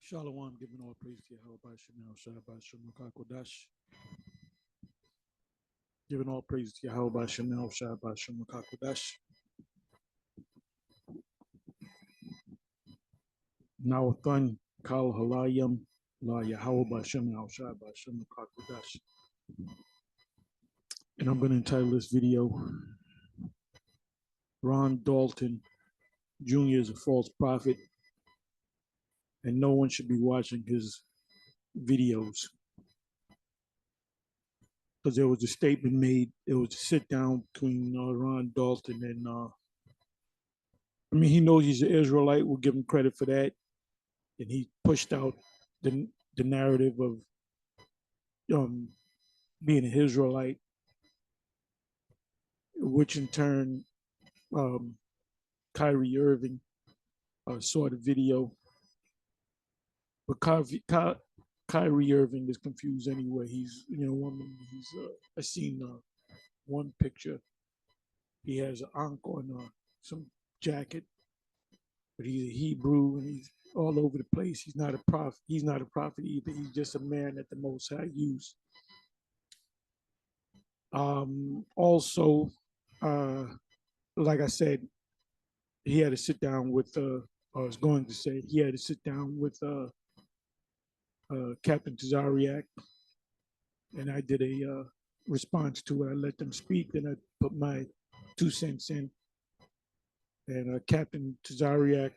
Shalom, giving all praise to Yahweh Shemel, Shabbat Shem Kodash. Giving all praise to Yahweh Shemel, Shabbat Shem Kodash. Now Thun Kal Halayim La Yahweh Shemel, Shabbat Shem Kodash. And I'm going to entitle this video, Ron Dalton Jr. is a false prophet, and no one should be watching his videos. Because there was a statement made, it was a sit down between Ron Dalton and, he knows he's an Israelite, we'll give him credit for that. And he pushed out the narrative of being an Israelite, which in turn, Kyrie Irving saw the video. But Kyrie Irving is confused anyway. He's, I seen one picture. He has an ankh on some jacket, but he's a Hebrew and he's all over the place. He's not a prophet. He's not a prophet either. He's just a man that the Most High used. Also, like I said, he had to sit down with, I was going to say, he had to sit down with Captain Tazariak, and I did a response to it. I let them speak, then I put my 2 cents in. And Captain Tazariak,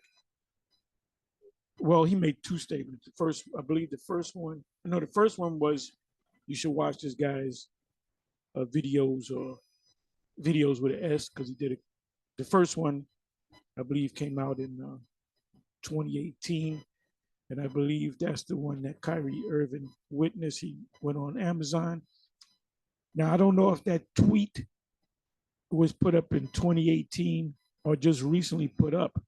well, he made 2 statements. The first, I believe the first one was, you should watch this guy's videos with an S, because he did it. The first one, I believe, came out in 2018. And I believe that's the one that Kyrie Irving witnessed. He went on Amazon. Now, I don't know if that tweet was put up in 2018 or just recently put up.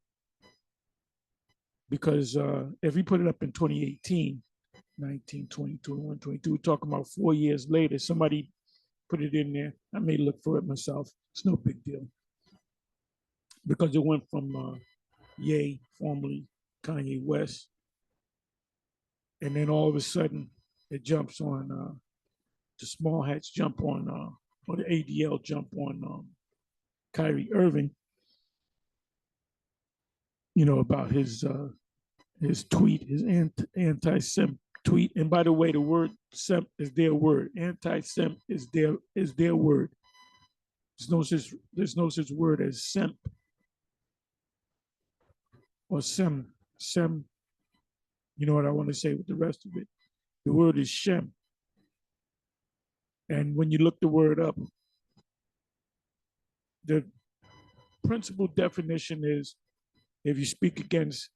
Because if he put it up in 2018, 19, 20, 21, 22, we're talking about 4 years later, somebody put it in there. I may look for it myself. It's no big deal. Because it went from Ye, formerly Kanye West, and then all of a sudden it jumps on, the small hats jump on, or the ADL jump on Kyrie Irving, about his tweet, his anti-Sem tweet. And by the way, the word Sem is their word. Anti-Sem is their word. There's no such word as Sem or Sem. Sem, you know what I want to say with the rest of it. The word is Shem. And when you look the word up, the principal definition is if you speak against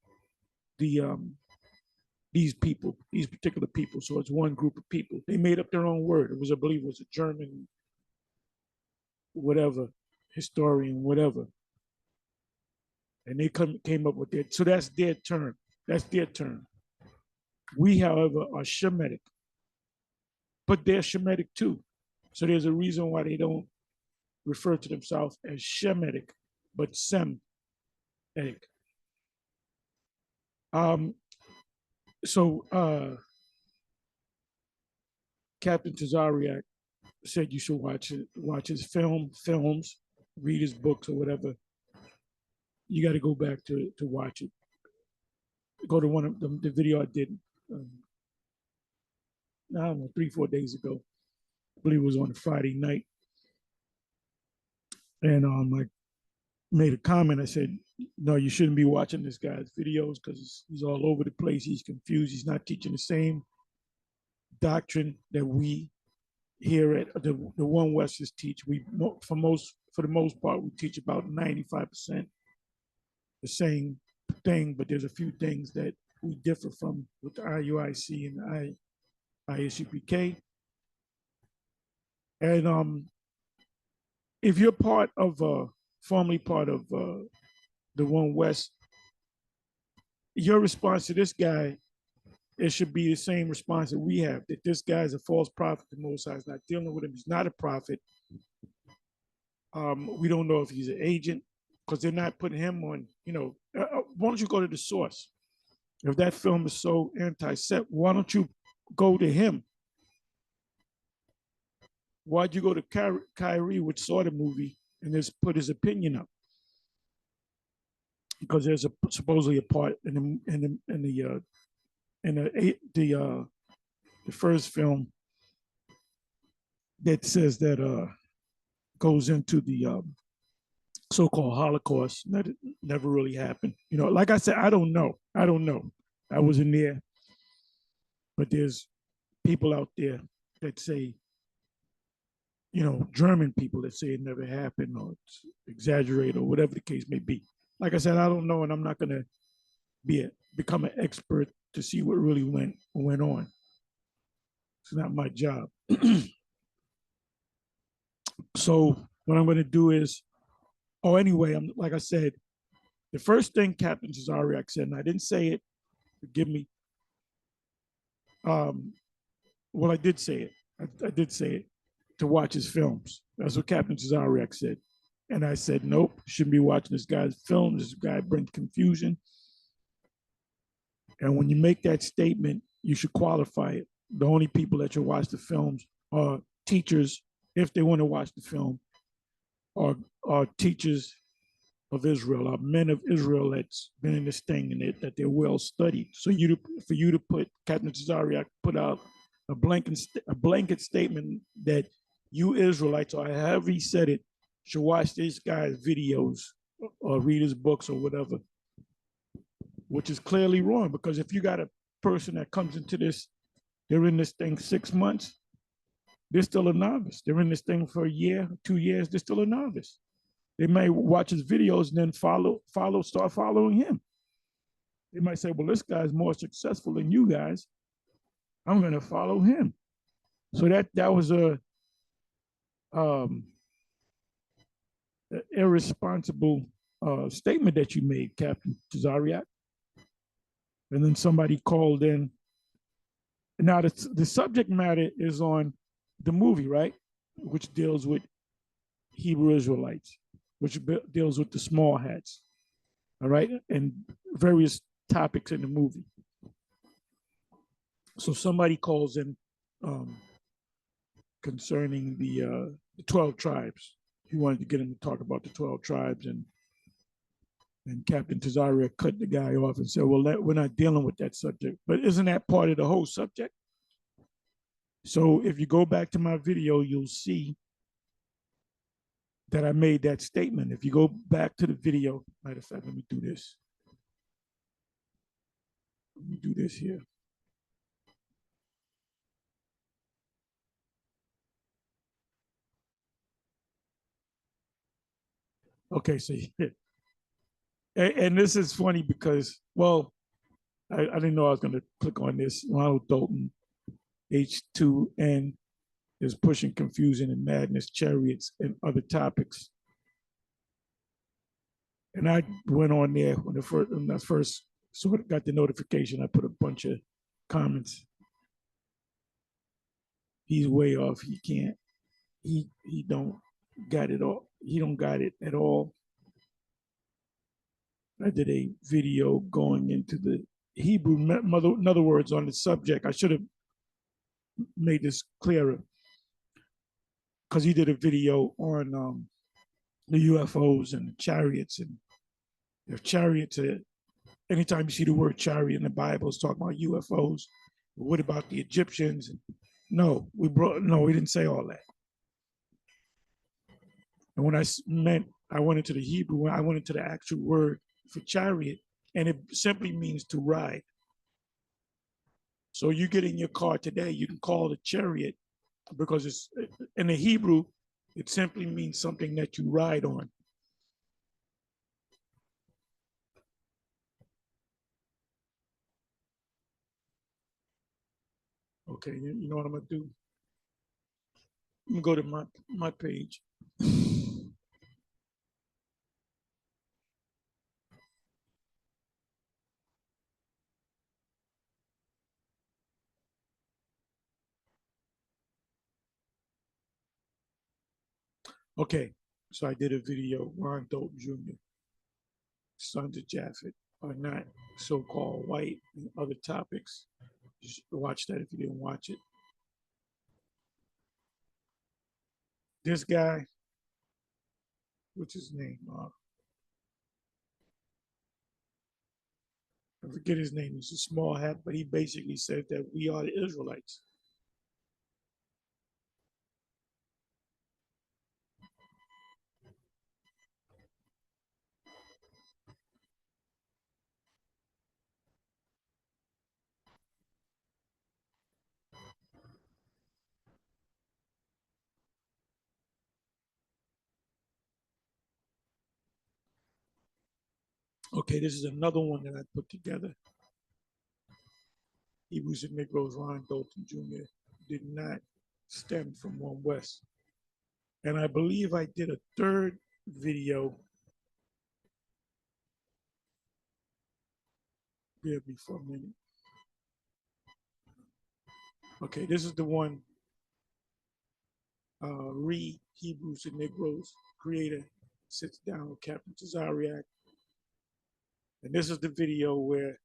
these people, these particular people. So it's one group of people. They made up their own word. I believe it was a German, whatever, historian, whatever. And they came up with that. So that's their term. That's their term. We, however, are Shemitic, but they're Shemitic too. So there's a reason why they don't refer to themselves as Shemitic, but Semitic. So Captain Tazariak said you should watch his films, read his books or whatever. You got to go back to watch it. Go to one of the video I did, I don't know, 3-4 days ago. I believe it was on a Friday night. And I made a comment. I said, no, you shouldn't be watching this guy's videos because he's all over the place. He's confused. He's not teaching the same doctrine that we here at the One Westers teach. For the most part, we teach about 95% the same thing, but there's a few things that we differ from with the IUIC and the ISUPK. And if you're formerly part of the One West, your response to this guy, it should be the same response that we have, that this guy is a false prophet. The Most High is not dealing with him. He's not a prophet. We don't know if he's an agent because they're not putting him on, why don't you go to the source? If that film is so anti-Semitic, why don't you go to him? Why'd you go to Kyrie, which saw the movie, and just put his opinion up? Because there's supposedly a part the first film that says that goes into the so-called Holocaust that it never really happened. Like I said, I don't know. I wasn't there, but there's people out there that say, German people that say it never happened or it's exaggerated or whatever the case may be. Like I said, I don't know, and I'm not going to become an expert to see what really went on. It's not my job. So what I'm going to do is, anyway, like I said, the first thing Captain Cesariak said, and I didn't say it, forgive me. Well, I did say it. I did say it, to watch his films. That's what Captain Cesariak said. And I said, nope, shouldn't be watching this guy's films. This guy brings confusion. And when you make that statement, you should qualify it. The only people that should watch the films are teachers, if they want to watch the film, are teachers of Israel, are men of Israel that's been in this thing and that they're well studied. So for you to put, Captain Cesariak put out a blanket statement that you Israelites, or however he said it, should watch this guy's videos or read his books or whatever, which is clearly wrong. Because if you got a person that comes into this, they're in this thing 6 months, they're still a novice. They're in this thing for a year, 2 years, they're still a novice. They may watch his videos and then start following him. They might say, well, this guy's more successful than you guys. I'm going to follow him. So that was a irresponsible statement that you made, Captain Cesariak. And then somebody called in. Now, the subject matter is on the movie, right? Which deals with Hebrew Israelites, which deals with the small hats, all right? And various topics in the movie. So somebody calls in concerning the 12 tribes. He wanted to get him to talk about the 12 tribes, and Captain Cesariak cut the guy off and said, well, we're not dealing with that subject. But isn't that part of the whole subject? So if you go back to my video, you'll see that I made that statement. If you go back to the video, matter of fact, let me do this. Let me do this here. Okay, so and this is funny because, well, I didn't know I was going to click on this. Ronald Dalton, H2N, is pushing confusion and madness, chariots, and other topics. And I went on there when I first sort of got the notification. I put a bunch of comments. He's way off. He can't. He don't got it all. He don't got it at all. I did a video going into the Hebrew, in other words, on the subject. I should have made this clearer, because he did a video on the UFOs and the chariots. And if chariots are, anytime you see the word chariot in the Bible, it's talking about UFOs. What about the Egyptians? No, we didn't say all that. And when I went into the Hebrew, I went into the actual word for chariot, and it simply means to ride. So you get in your car today, you can call it a chariot, because it's in the Hebrew, it simply means something that you ride on. Okay, you know what I'm gonna do? I'm gonna go to my page. Okay, so I did a video, Ronald Dalton Jr., son to Japheth. are not so-called white and other topics. You should watch that if you didn't watch it. This guy, what's his name? I forget his name. He's a small hat, but he basically said that we are the Israelites. Okay, this is another one that I put together. Hebrews and Negroes, Ronald Dalton Jr. did not stem from One West. And I believe I did a third video. Bear me for a minute. Okay, this is the one. Hebrews and Negroes creator sits down with Captain Tazariak. And this is the video where,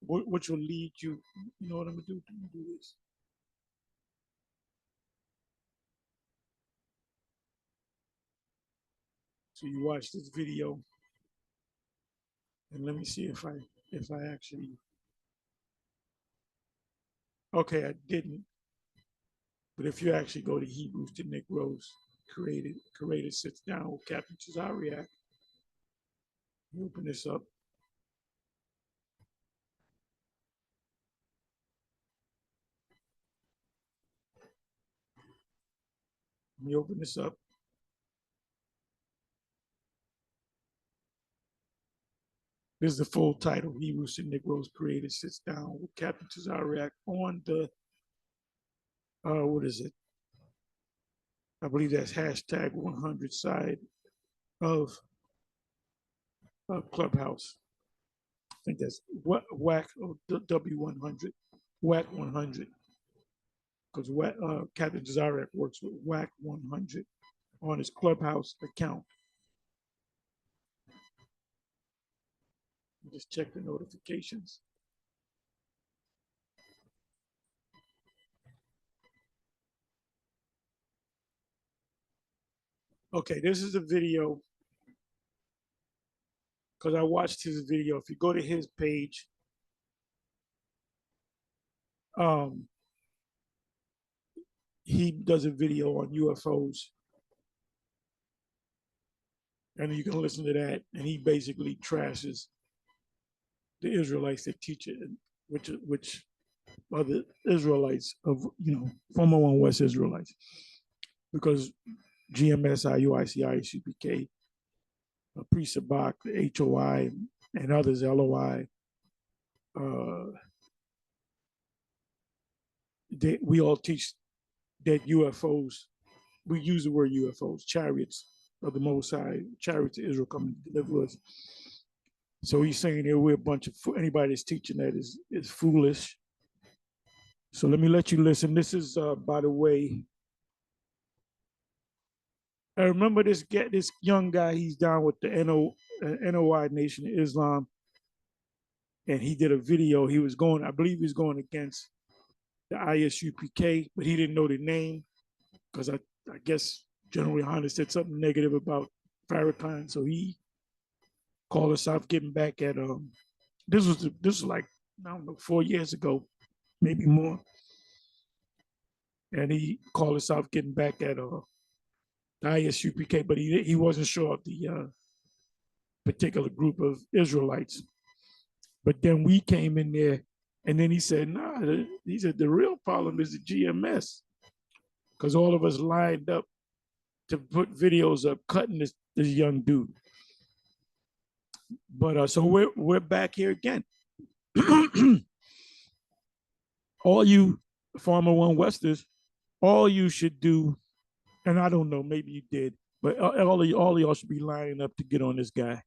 which will lead you, you know what I'm gonna do? I'm gonna do this. So you watch this video, and let me see if I actually. Okay, I didn't. But if you actually go to Hebrews to Negroes, creator sits down with Captain Tazariak. You open this up. Let me open this up. This is the full title. Hebrews and Negroes creator sits down with Captain Tazariak on the, what is it? I believe that's hashtag 100 side of Clubhouse. I think that's WAC W100, WAC 100. Because Captain Tazariak works with WAC 100 on his Clubhouse account. Just check the notifications. Okay, this is a video because I watched his video. If you go to his page, he does a video on UFOs, and you can listen to that. And he basically trashes the Israelites that teach it, which are the Israelites of former One West Israelites, because GMS, IUIC, ICPK, Pre-Sabak, the HOI, and others, LOI. We all teach that UFOs, we use the word UFOs, chariots of the Most High, chariots of Israel coming to deliver us. So he's saying that we're a bunch of, anybody that's teaching that is foolish. So let me let you listen. This is, by the way, I remember this young guy, he's down with the NOI, Nation of Islam, and he did a video. He was going, I believe he was going against the ISUPK, but he didn't know the name because I guess General Yohana said something negative about Farrakhan, so he called us out getting back at this was like, I don't know, 4 years ago, maybe more. And he called us out getting back at the ISUPK, but he wasn't sure of the particular group of Israelites. But then we came in there, and then he said, nah, he said the real problem is the GMS, because all of us lined up to put videos up cutting this young dude. But so we're back here again. All you former One Westers, all you should do, and I don't know, maybe you did, but all of y'all should be lining up to get on this guy,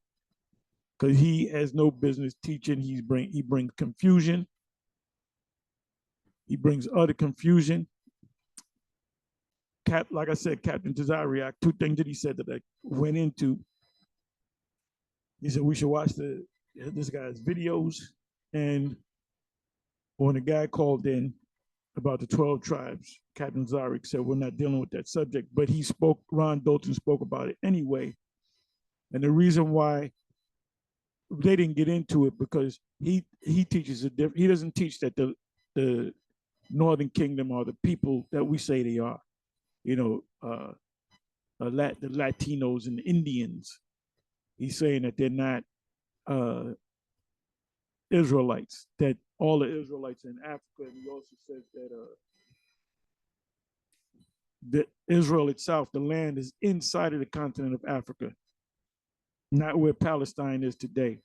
because he has no business teaching. He brings confusion. He brings utter confusion. Like I said, Captain Tazariak, two things that he said that I went into. He said we should watch the this guy's videos, and when a guy called in about the 12 tribes, Captain Zarek said, we're not dealing with that subject, but Ron Dalton spoke about it anyway. And the reason why they didn't get into it because he teaches a different, he doesn't teach that the Northern Kingdom are the people that we say they are, you know, the Latinos and the Indians. He's saying that they're not Israelites, that all the Israelites in Africa, and he also says that Israel itself, the land, is inside of the continent of Africa, not where Palestine is today.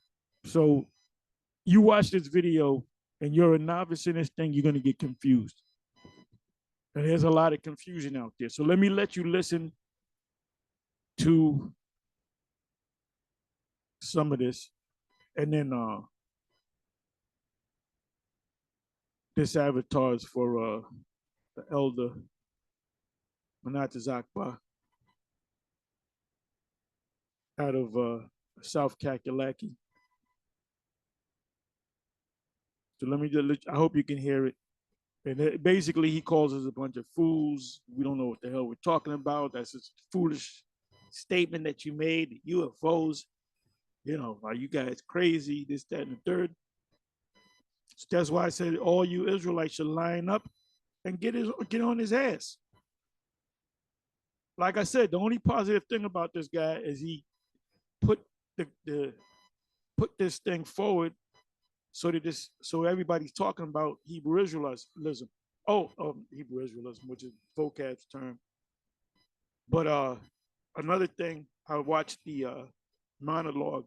So you watch this video and you're a novice in this thing, you're going to get confused. And there's a lot of confusion out there. So let me let you listen to some of this. And then this avatar is for the elder Manata Zakba out of South Kakalaki. So let me just, I hope you can hear it. And basically, he calls us a bunch of fools. We don't know what the hell we're talking about. That's a foolish statement that you made. UFOs, you know, are you guys crazy? This, that, and the third. So that's why I said all you Israelites should line up and get on his ass. Like I said, the only positive thing about this guy is he put put this thing forward so everybody's talking about Hebrew Israelism. Hebrew Israelism, which is vocab's term. But another thing, I watched the monologue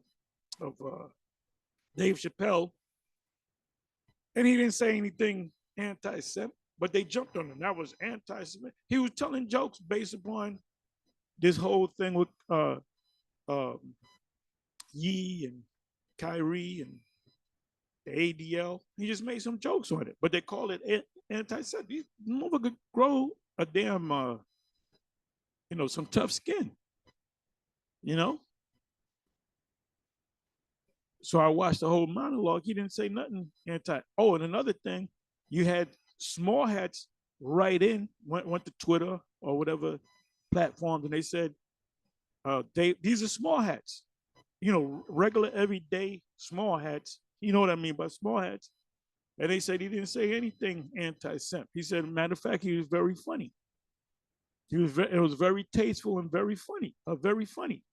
of Dave Chappelle, and he didn't say anything anti-Semitic, but they jumped on him. That was anti-Semitic. He was telling jokes based upon this whole thing with Yee and Kyrie and the ADL. He just made some jokes on it, but they call it anti-Semitic. These motherfuckers grow a damn, some tough skin, you know? So I watched the whole monologue. He didn't say nothing anti. Oh, and another thing, you had small hats write in, went to Twitter or whatever platforms, and they said, these are small hats, regular everyday small hats. You know what I mean by small hats? And they said he didn't say anything anti-Semp. He said, matter of fact, he was very funny. It was very tasteful and very funny, very funny.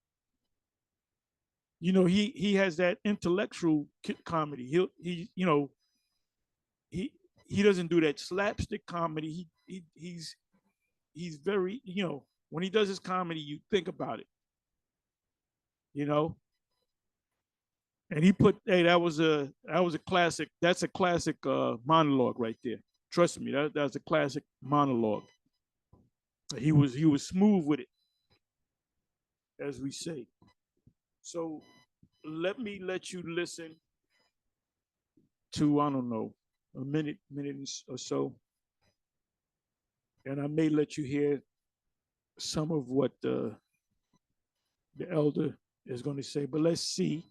He has that intellectual comedy. He doesn't do that slapstick comedy. He's very, when he does his comedy, you think about it, And he put, hey, that was a classic. That's a classic monologue right there. Trust me, that's a classic monologue. He was smooth with it, as we say. So let you listen to, I don't know, a minute or so. And I may let you hear some of what the elder is going to say, but let's see.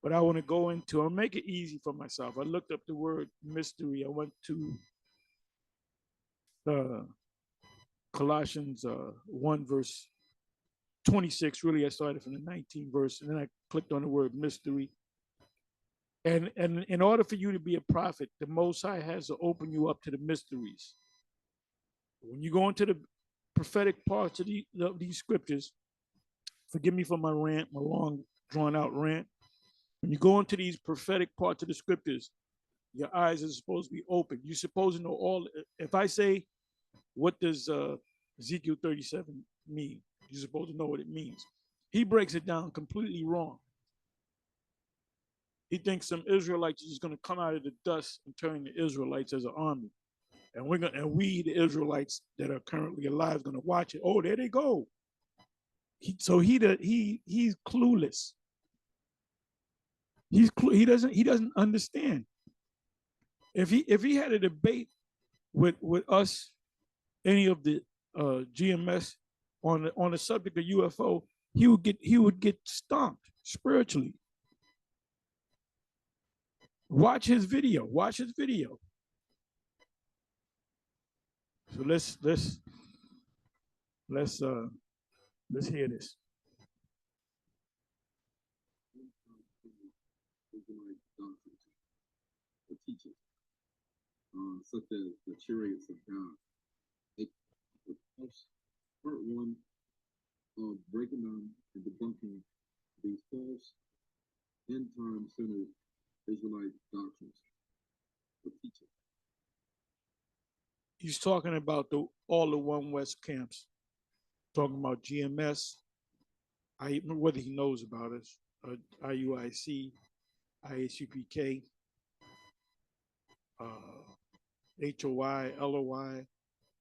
But I want to go into, I'll make it easy for myself. I looked up the word mystery. I went to Colossians 1 verse 26. Really, I started from the 19th verse, and then I clicked on the word mystery. And in order for you to be a prophet, the Most High has to open you up to the mysteries. When you go into the prophetic parts of these scriptures, forgive me for my rant, my long drawn out rant. When you go into these prophetic parts of the scriptures, your eyes are supposed to be open. You're supposed to know all. If I say, what does Ezekiel 37 mean? You're supposed to know what it means. He breaks it down completely wrong. He thinks some Israelites is going to come out of the dust and turn the Israelites as an army. And we, the Israelites that are currently alive, going to watch it. Oh, there they go. He's clueless. He doesn't understand. If he had a debate with us, any of the GMS on the subject of UFO, he would get stomped spiritually. Watch his video. Watch his video. So let's hear this. Teachers, such as the chariots of God. Part one of breaking down and debunking these false end-time centered Israelite doctrines for teaching. He's talking about all the One West camps, talking about GMS, whether he knows about us, IUIC, ISUPK, HOI, LOI,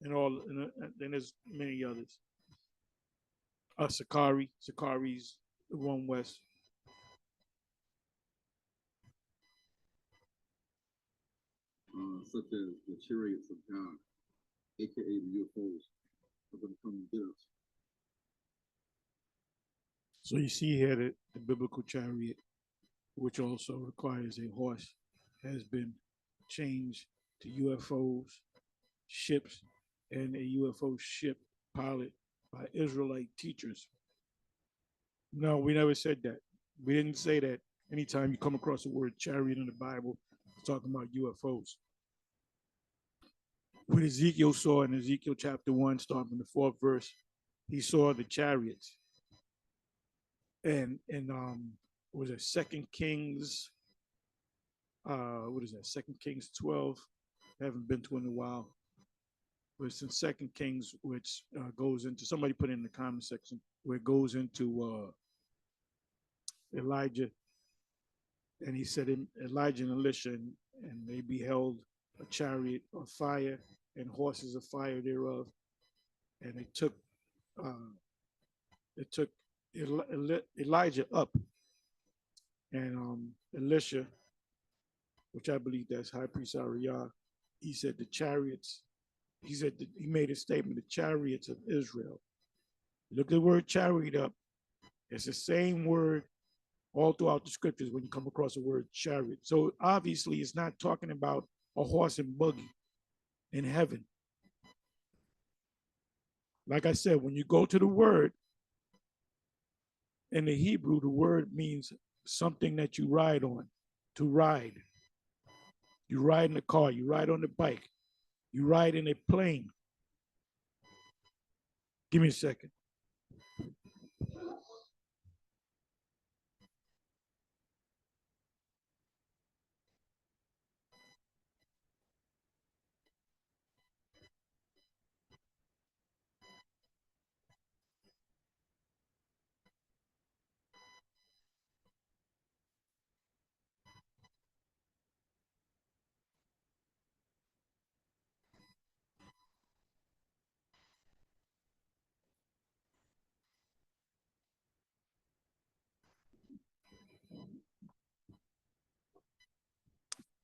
and all, and then there's many others. Sakari's the One West. Such as the chariots of God, aka the UFOs, are going to come and get us. So you see here that the biblical chariot, which also requires a horse, has been changed to UFOs, ships, and a UFO ship pilot by Israelite teachers. No, we never said that. We didn't say that. Anytime you come across the word chariot in the Bible, it's talking about UFOs. What Ezekiel saw in Ezekiel chapter 1, starting from the 4th verse, he saw the chariots. And was it 2 Kings, what is that, 2 Kings 12? I haven't been to in a while. But it's in 2 Kings, which goes into, somebody put it in the comment section, where it goes into Elijah. And he said, Elijah and Elisha, and they beheld a chariot of fire and horses of fire thereof. And it took Elijah up, and Elisha, which I believe that's High Priest Ariah, he said the chariots, he said he made a statement, the chariots of Israel. Look at the word chariot up. It's the same word all throughout the scriptures when you come across the word chariot. So obviously it's not talking about a horse and buggy in heaven. Like I said, when you go to the word, in the Hebrew, the word means something that you ride on, to ride. You ride in a car, you ride on the bike, you ride in a plane. Give me a second.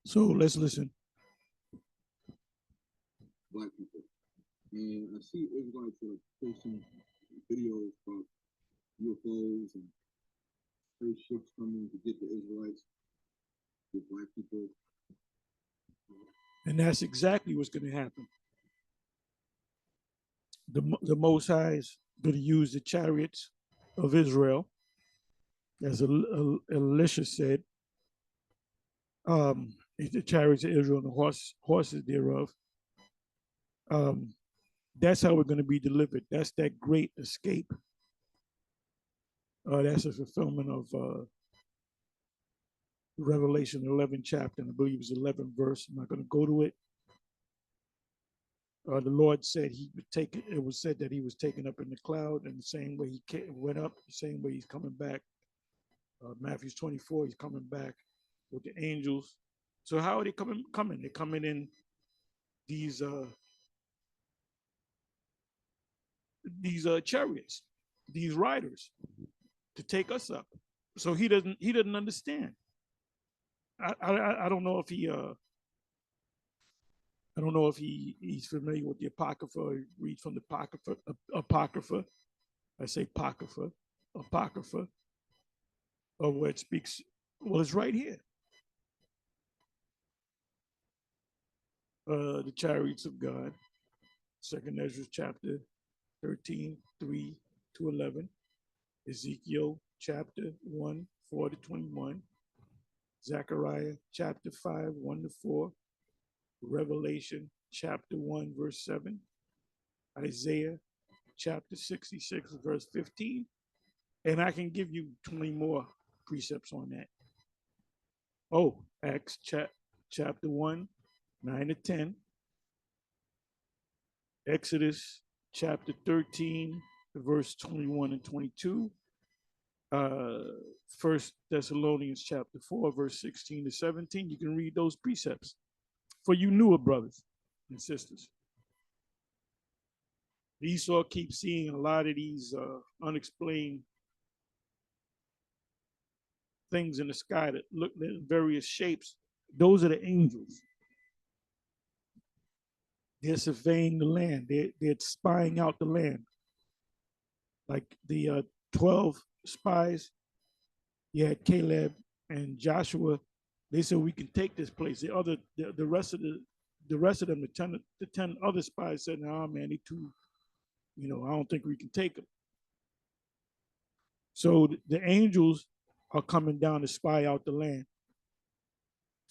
So let's listen. Black people. And I see Israelites are posting videos about UFOs and spaceships coming to get the Israelites, the black people. And that's exactly what's going to happen. The Most High is going to use the chariots of Israel, as Elisha said, the chariots of Israel and the horses thereof. That's how we're going to be delivered. That's that great escape. That's a fulfillment of Revelation 11 chapter, and I believe it's 11 verse. I'm not going to go to it. The Lord said he would take it. It was said that he was taken up in the cloud, and the same way he went up, the same way he's coming back. Matthew 24, he's coming back with the angels. So how are they coming? They're coming in these chariots, these riders, to take us up. So he doesn't understand. I don't know if he's familiar with the Apocrypha or reads from the Apocrypha. I say Apocrypha, or where it speaks. Well, it's right here. The chariots of God, Second Ezra chapter 13, 3 to 11, Ezekiel chapter 1, 4 to 21, Zechariah chapter 5, 1 to 4, Revelation chapter 1, verse 7, Isaiah chapter 66, verse 15, and I can give you 20 more precepts on that. Oh, Acts chapter 1, 9 to 10, Exodus chapter 13, verse 21 and 22, First Thessalonians chapter 4, verse 16 to 17. You can read those precepts for you newer brothers and sisters. Esau keeps seeing a lot of these unexplained things in the sky that look in various shapes. Those are the angels. They're surveying the land. They're spying out the land. Like the 12 spies, you had Caleb and Joshua. They said we can take this place. The rest of them, the 10 other spies said, "Nah, man, they too, I don't think we can take them." So the angels are coming down to spy out the land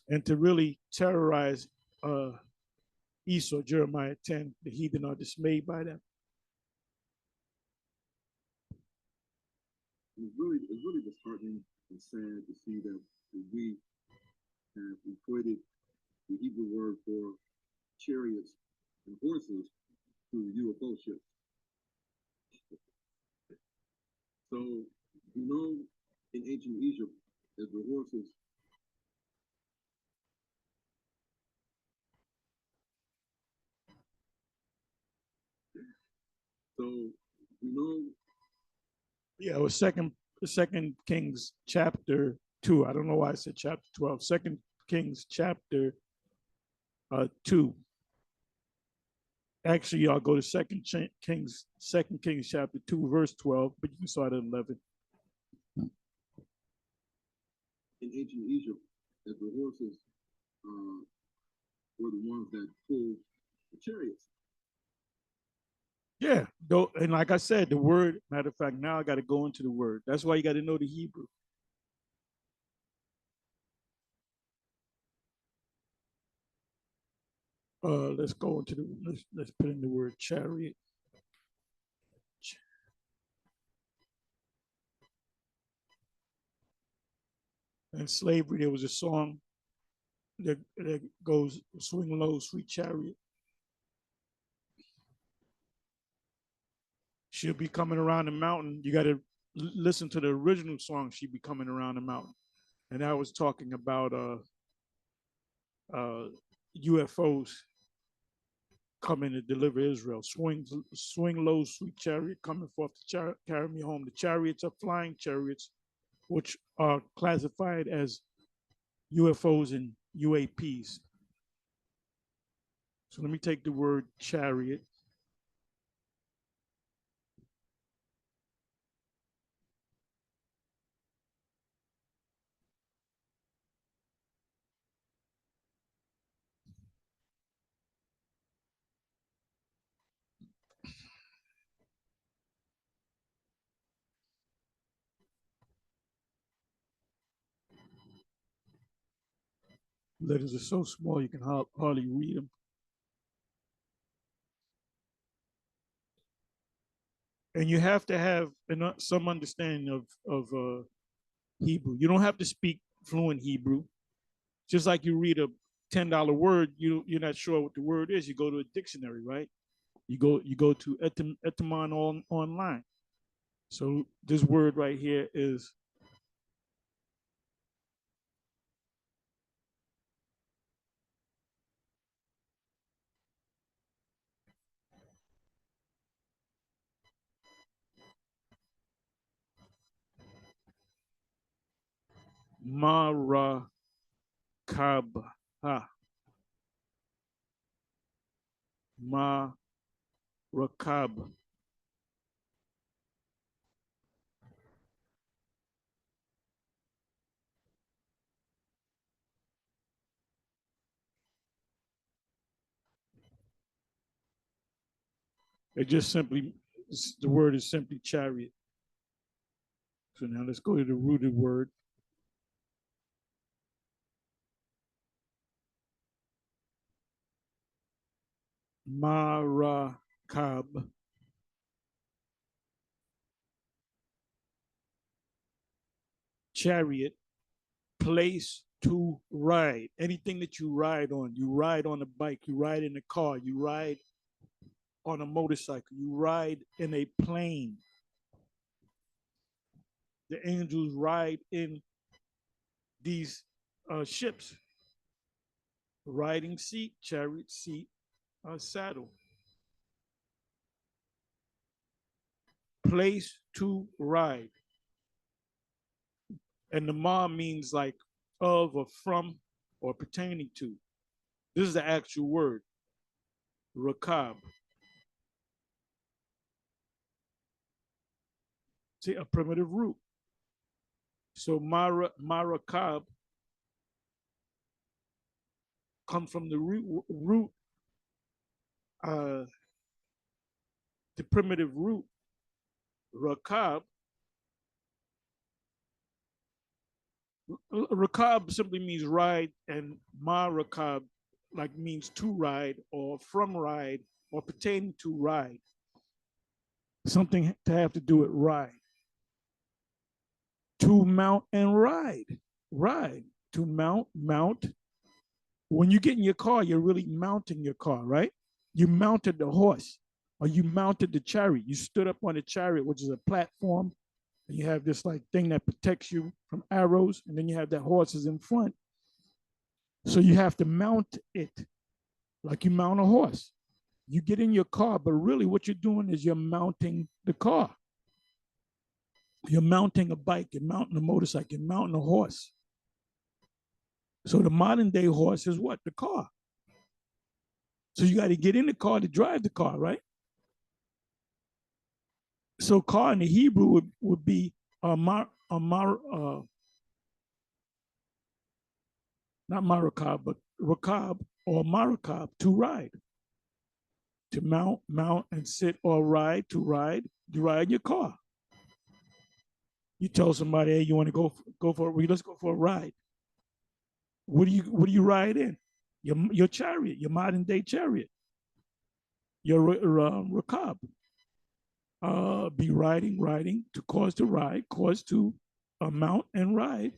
and to really terrorize Esau. Jeremiah 10, the heathen are dismayed by them. It's really disheartening and sad to see that we have equated the Hebrew word for chariots and horses to UFO ships. So, in ancient Egypt, as the horses, so Yeah, it was second Kings chapter 2. I don't know why I said chapter 12. Second Kings chapter 2. Actually, I'll go to Kings chapter 2, verse 12, but you can start at 11. In ancient Egypt, as the horses were the ones that pulled the chariots. Yeah, though, and like I said, the word, matter of fact, now I got to go into the word. That's why you got to know the Hebrew. Let's go into let's put in the word chariot. In slavery, there was a song that goes, "Swing low, sweet chariot. She'll be coming around the mountain." You got to listen to the original song, "She'll Be Coming Around the Mountain." And I was talking about UFOs coming to deliver Israel. Swing low, sweet chariot, coming forth to carry me home. The chariots are flying chariots, which are classified as UFOs and UAPs. So let me take the word chariot. Letters are so small you can hardly read them. And you have to have some understanding of Hebrew. You don't have to speak fluent Hebrew. Just like you read a $10 word, you're not sure what the word is. You go to a dictionary, right? You go to Etymon online. So this word right here is Marakabha. Marakab. It just simply, the word is simply chariot. So now let's go to the rooted word. Marakab. Chariot, place to ride. Anything that you ride on a bike, you ride in a car, you ride on a motorcycle, you ride in a plane. The angels ride in these ships. Riding seat, chariot seat, saddle. Place to ride. And the ma means like of or from or pertaining to. This is the actual word. Rakab. See, a primitive root. So marakab come from the root, the primitive root, rakab. Rakab simply means ride, and marakab like means to ride or from ride or pertaining to ride. Something to have to do with ride. To mount and ride. Ride. To mount. When you get in your car, you're really mounting your car, right? You mounted the horse or you mounted the chariot. You stood up on the chariot, which is a platform, and you have this like thing that protects you from arrows, and then you have that horses in front. So you have to mount it like you mount a horse. You get in your car, but really what you're doing is you're mounting the car. You're mounting a bike, you're mounting a motorcycle, you're mounting a horse. So the modern day horse is what? The car. So you got to get in the car to drive the car, right? So car in the Hebrew would be not marakab, but rakab or marakab, to ride. To mount and sit or ride, to ride, you ride your car. You tell somebody, hey, you want to go for let's go for a ride. What do you ride in? Your chariot, your modern day chariot. Your rakab. Be riding, to cause to ride, cause to mount and ride.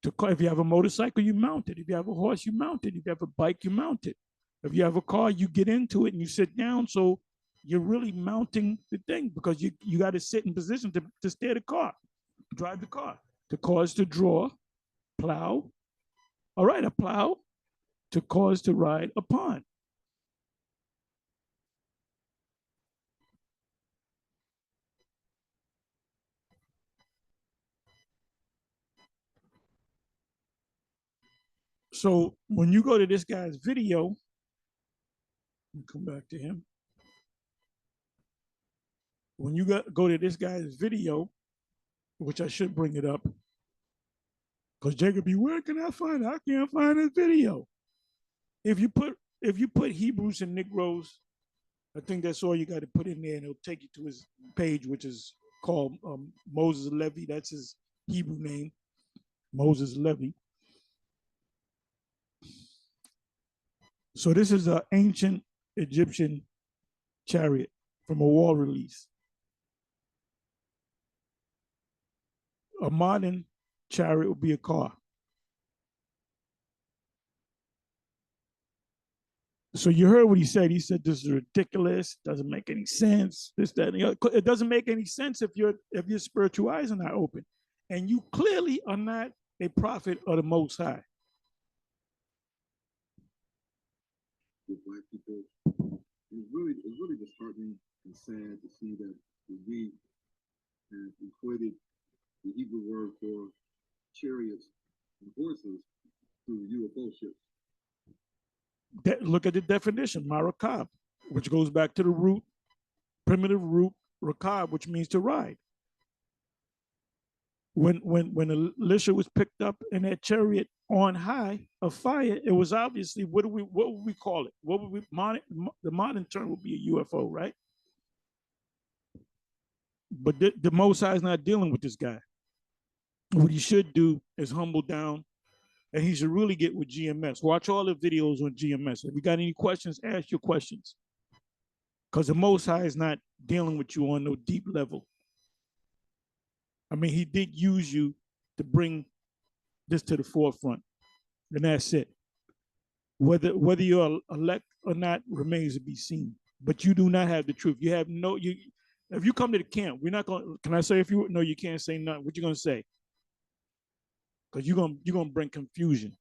If you have a motorcycle, you mount it. If you have a horse, you mount it. If you have a bike, you mount it. If you have a car, you get into it and you sit down. So you're really mounting the thing because you got to sit in position to steer the car, drive the car. To cause to draw, plow. All right, a plow. To cause to ride upon. So when you go to this guy's video, come back to him. When you go to this guy's video, which I should bring it up, because Jacob be, where can I find it? I can't find his video. If you put Hebrews and Negroes, I think that's all you got to put in there, and it'll take you to his page, which is called Moses Levy. That's his Hebrew name, Moses Levy. So this is an ancient Egyptian chariot from a wall release. A modern chariot would be a car. So you heard what he said. He said this is ridiculous. Doesn't make any sense. This, that, and the other. It doesn't make any sense if your spiritual eyes are not open, and you clearly are not a prophet of the Most High. With black people, it's really disheartening and sad to see that we have equated the Hebrew word for chariots and horses to UFO ships. Look at the definition, marakab, which goes back to the root, primitive root, rakab, which means to ride. When Elisha was picked up in that chariot on high of fire, it was obviously what would we call it? The modern term would be a UFO, right? But the Most High is not dealing with this guy. What he should do is humble down, and he should really get with GMS. Watch all the videos on GMS. If you got any questions, ask your questions. Because the Most High is not dealing with you on no deep level. I mean, he did use you to bring this to the forefront, and that's it. Whether you're elect or not remains to be seen. But you do not have the truth. You have no you. If you come to the camp, we're not going. Can I say if you? No, you can't say nothing. What you gonna say? Because you're gonna bring confusion.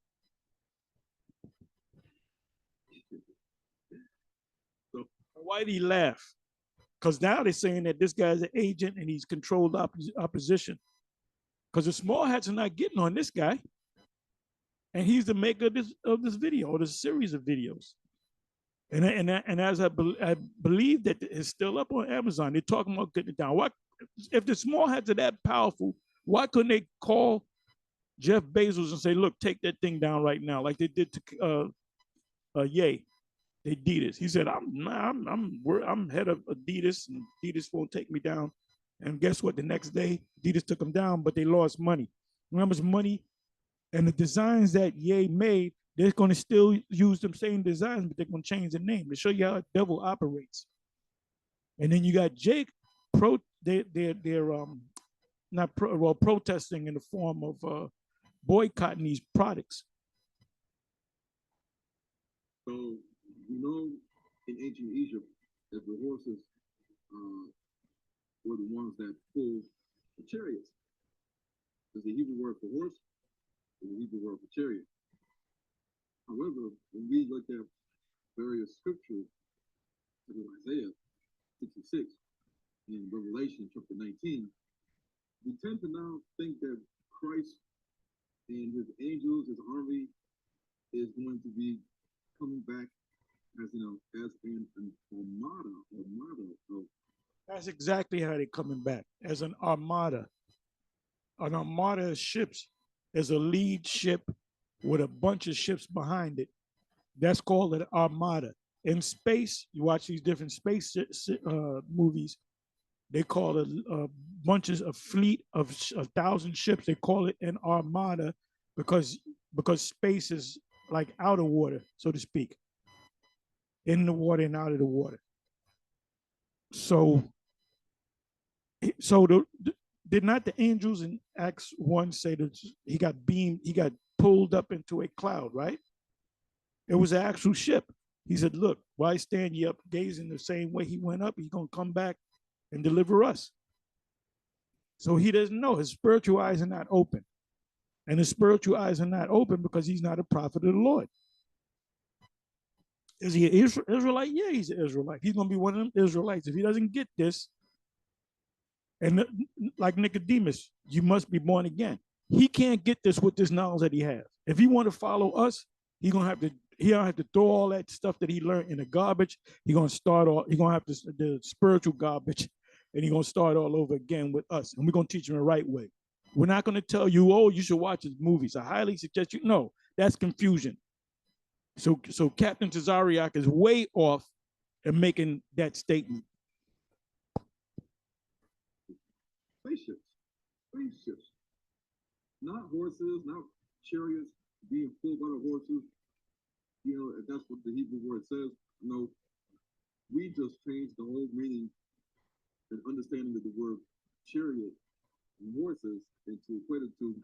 Why did he laugh? Because now they're saying that this guy's an agent and he's controlled opposition. Because the small hats are not getting on this guy, and he's the maker of this video or this series of videos. And as I believe that it's still up on Amazon, they're talking about getting it down. Why, if the small hats are that powerful, why couldn't they call Jeff Bezos and say, "Look, take that thing down right now," like they did to Ye? Adidas. He said, I'm head of Adidas, and Adidas won't take me down. And guess what? The next day, Adidas took them down, but they lost money. You know how much money? And the designs that Ye made, they're going to still use them same designs, but they're going to change the name to show you how the devil operates. And then you got Jake they're not protesting in the form of boycotting these products. So, you know, in ancient Egypt, that the horses were the ones that pulled the chariots. There's a Hebrew word for horse, and a Hebrew word for chariot. However, when we look at various scriptures, such as Isaiah 66 and Revelation chapter 19, we tend to now think that Christ and his angels, his army, is going to be coming back as an armada of. That's exactly how they're coming back, as an armada. An armada of ships is a lead ship with a bunch of ships behind it. That's called an armada. In space, you watch these different space movies. They call it bunches of fleet of 1,000 ships. They call it an armada because space is like out of water, so to speak, in the water and out of the water. So did not the angels in Acts 1 say that he got pulled up into a cloud, right? It was an actual ship. He said, "Look, why stand ye up gazing the same way he went up? He's going to come back and deliver us." So he doesn't know. His spiritual eyes are not open. And his spiritual eyes are not open because he's not a prophet of the Lord. Is he an Israelite? Yeah, he's an Israelite. He's going to be one of them Israelites. If he doesn't get this, and like Nicodemus, you must be born again. He can't get this with this knowledge that he has. If he want to follow us, he's going to have to throw all that stuff that he learned in the garbage. He's going to have the spiritual garbage, and he's going to start all over again with us. And we're going to teach him the right way. We're not going to tell you, "Oh, you should watch his movies." I highly suggest you. No, that's confusion. So Captain Tazariak is way off in making that statement. Spaceships, not horses, not chariots being pulled by the horses. You know, if that's what the Hebrew word says. No, we just changed the whole meaning and understanding of the word chariot and horses and to equate it to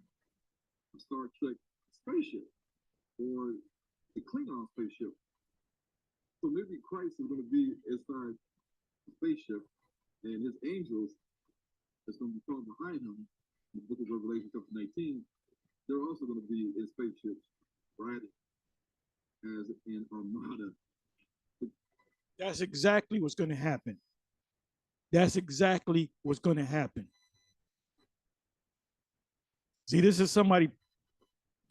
a Star Trek spaceship or a Klingon spaceship. So maybe Christ is going to be inside the spaceship, and his angels that's going to be found behind him in the book of Revelation chapter 19, they're also going to be in spaceships riding as an armada. That's exactly what's going to happen. That's exactly what's going to happen. See, this is somebody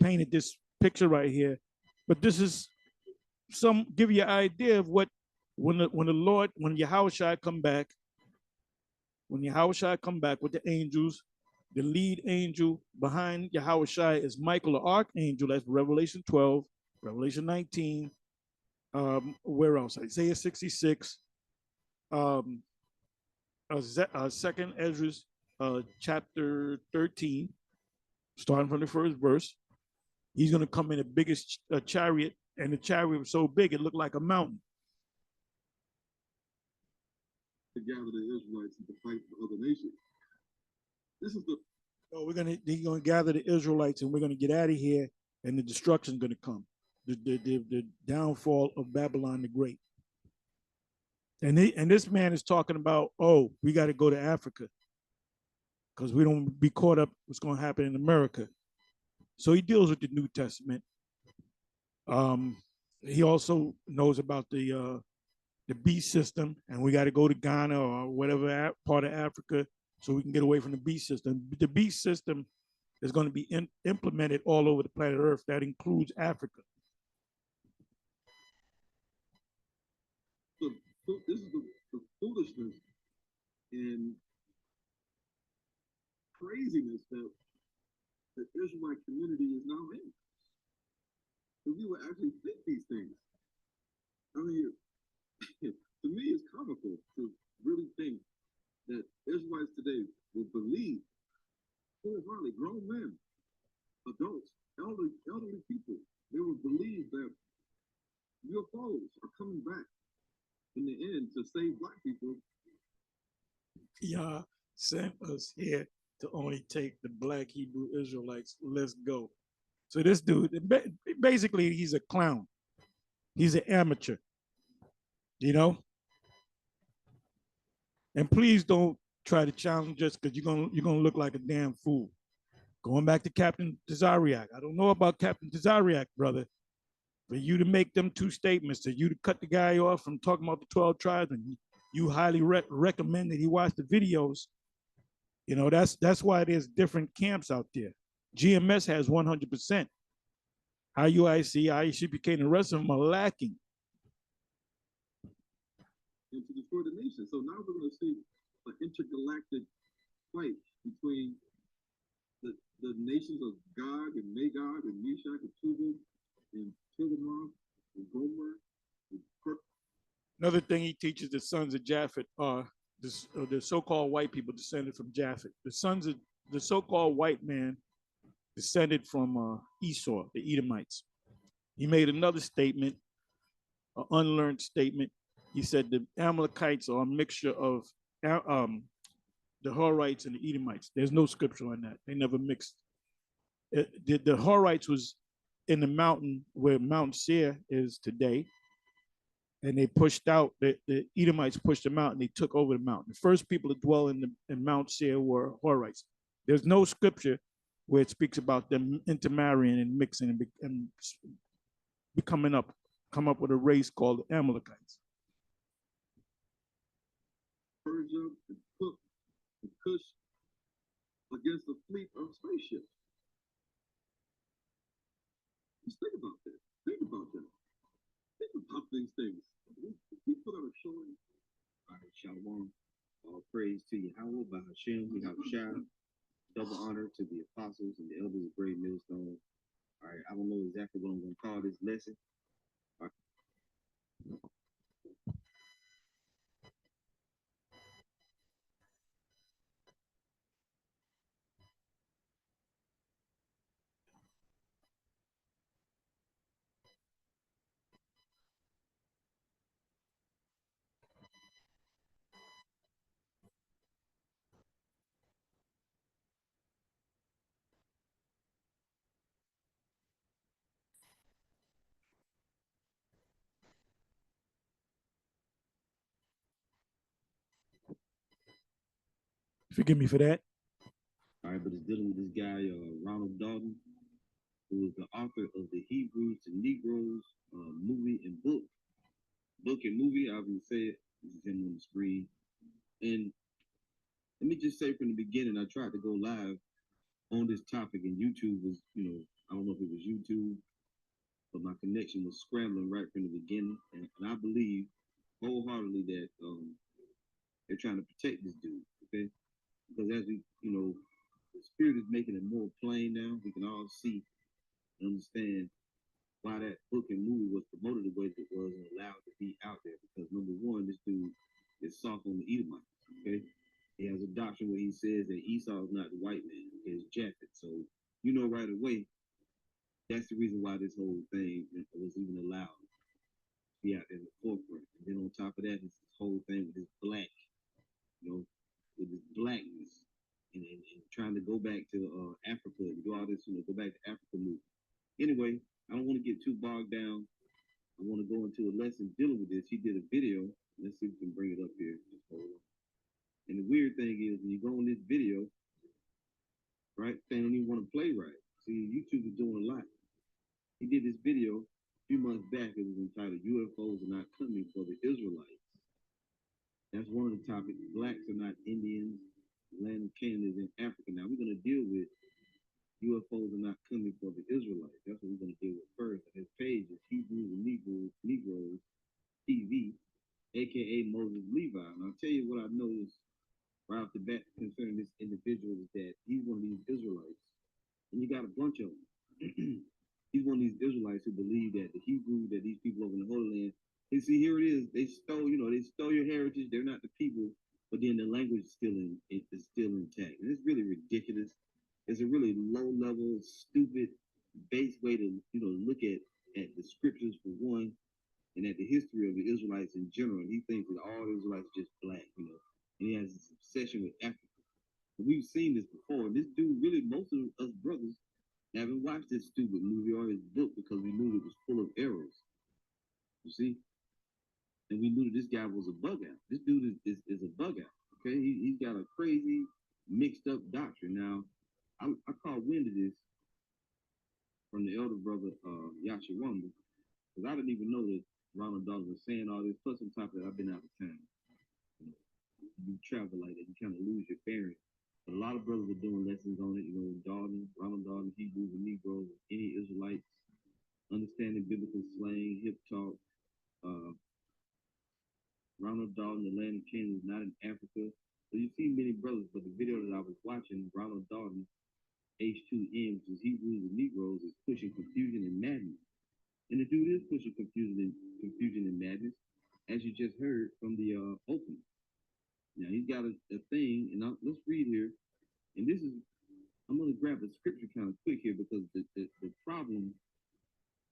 painted this picture right here, but this is give you an idea of what when Yahushua come back, when Yahushua come back with the angels, the lead angel behind Yahushua is Michael, the archangel. That's Revelation 12, Revelation 19. Where else? Isaiah 66. Second Ezra, chapter 13, starting from the first verse. He's going to come in the biggest chariot, and the chariot was so big it looked like a mountain. To gather the Israelites and to fight for other nations. This is the. So he's gonna gather the Israelites, and we're gonna get out of here, and the destruction's gonna come, the downfall of Babylon the Great. And this man is talking about, oh, we got to go to Africa because we don't be caught up what's going to happen in America. So he deals with the New Testament. He also knows about the beast system, and we got to go to Ghana or whatever part of Africa so we can get away from the beast system. The beast system is going to be implemented all over the planet Earth. That includes Africa. So this is the foolishness and craziness that the Israelite community is now in. So we would actually think these things. I mean, to me, it's comical to really think that Israelites today will believe, wholeheartedly, grown men, adults, elderly people, they will believe that UFOs are coming back in the end to save black people. Yah sent us here to only take the black Hebrew Israelites. Let's go. So this dude, basically, he's a clown. He's an amateur, you know? And please don't try to challenge us because you're gonna look like a damn fool. Going back to Captain Tazariak. I don't know about Captain Tazariak, brother. For you to make them two statements, to you to cut the guy off from talking about the 12 tribes, and you highly recommend that he watch the videos. You know, that's why there's different camps out there. GMS has 100%. IUIC, IUCPK, and the rest of them are lacking. And to destroy the nation. So now we're going to see an intergalactic fight between the nations of Gog and Magog and Meshach and Tubal and Tillamoth and Gomer and Kirk. Another thing he teaches the sons of Japhet are the so-called white people descended from Japhet. The sons of the so-called white man descended from Esau, the Edomites. He made another statement, an unlearned statement. He said the Amalekites are a mixture of the Horites and the Edomites. There's no scripture on that. They never mixed. The Horites was in the mountain where Mount Seir is today, and they pushed out, the Edomites pushed them out, and they took over the mountain. The first people to dwell in Mount Seir were Horites. There's no scripture where it speaks about them intermarrying and mixing and come up with a race called the Amalekites. Persia and Cook and Cush against a fleet of spaceships. Just think about that. Think about that. Think about these things. We put out a showing. All right, Shalom. All praise to Yahweh, Bahashem, we have Shah. Double honor to the apostles and the elders of Great Millstone. All right, I don't know exactly what I'm going to call this lesson. All right. Forgive me for that. All right, but it's dealing with this guy, Ronald Dalton, who is the author of the Hebrews to Negroes movie and book. Book and movie, I would say it. This is him on the screen. And let me just say from the beginning, I tried to go live on this topic, and YouTube was, I don't know if it was YouTube, but my connection was scrambling right from the beginning. And I believe wholeheartedly that they're trying to protect this dude, okay? Because as we, the spirit is making it more plain now. We can all see and understand why that book and movie was promoted the way that it was and allowed to be out there. Because number one, this dude is soft on the Edomites. Okay, he has a doctrine where he says that Esau is not the white man, okay, it's Japheth. So you know right away that's the reason why this whole thing was even allowed to be out in the forefront. And then on top of that, this whole thing with this black, you know, with this blackness and trying to go back to Africa and do all this, you know, go back to Africa movement. Anyway, I don't want to get too bogged down. I want to go into a lesson dealing with this. He did a video. Let's see if we can bring it up here. Just hold on. And the weird thing is, when you go in this video, right, they don't even want to play right. See, YouTube is doing a lot. He did this video a few months back. It was entitled "UFOs Are Not Coming for the Israelites." That's one of the topics. Blacks are not Indians. The land of Canaan is in Africa. Now we're going to deal with UFOs are not coming for the Israelites. That's what we're going to deal with first. And his page is Hebrews and Negroes TV, aka Moses Levi. And I'll tell you what I noticed right off the bat concerning this individual is that he's one of these Israelites, and you got a bunch of them. He's one of these Israelites who believe that the Hebrew, that these people over in the Holy Land, and see, here it is, they stole, you know, they stole your heritage. They're not the people, but then the language is still intact, and it's really ridiculous. It's a really low level, stupid, base way to, you know, look at the scriptures for one, and at the history of the Israelites in general. And he thinks that all Israelites are just black, you know, and he has this obsession with Africa. But we've seen this before. And this dude, really, most of us brothers haven't watched this stupid movie or his book because we knew it was full of errors. You see? And we knew that this guy was a bug out. This dude is a bug out. Okay? He's got a crazy, mixed up doctrine. Now, I caught wind of this from the elder brother, Yashawamba, because I didn't even know that Ronald Dalton was saying all this. Plus, on top of that, I've been out of town. You travel like that, you kind of lose your bearings. But a lot of brothers are doing lessons on it. You know, Ronald Dalton, Hebrews and Negroes, any Israelites, understanding biblical slang, hip talk. Ronald Dalton, the land of Canaan is not in Africa. So you see many brothers, but the video that I was watching, Ronald Dalton, H2M, which is Hebrews and Negroes, is pushing confusion and madness. And the dude is pushing confusion and madness, as you just heard from the opening. Now he's got a thing, and let's read here. And this is, I'm going to grab a scripture kind of quick here because the problem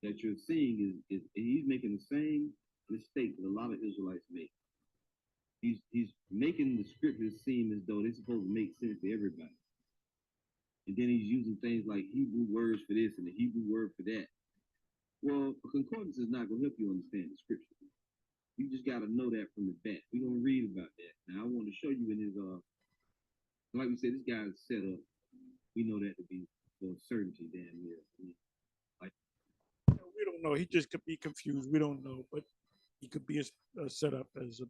that you're seeing is he's making the same mistake that a lot of Israelites make. He's making the scriptures seem as though they're supposed to make sense to everybody. And then he's using things like Hebrew words for this and the Hebrew word for that. Well, a concordance is not going to help you understand the scripture. You just got to know that from the back. We're going to read about that. Now, I want to show you in his, like we said, this guy is set up. We know that to be for certainty damn near. Like, we don't know. He just could be confused. We don't know, but he could be set up as a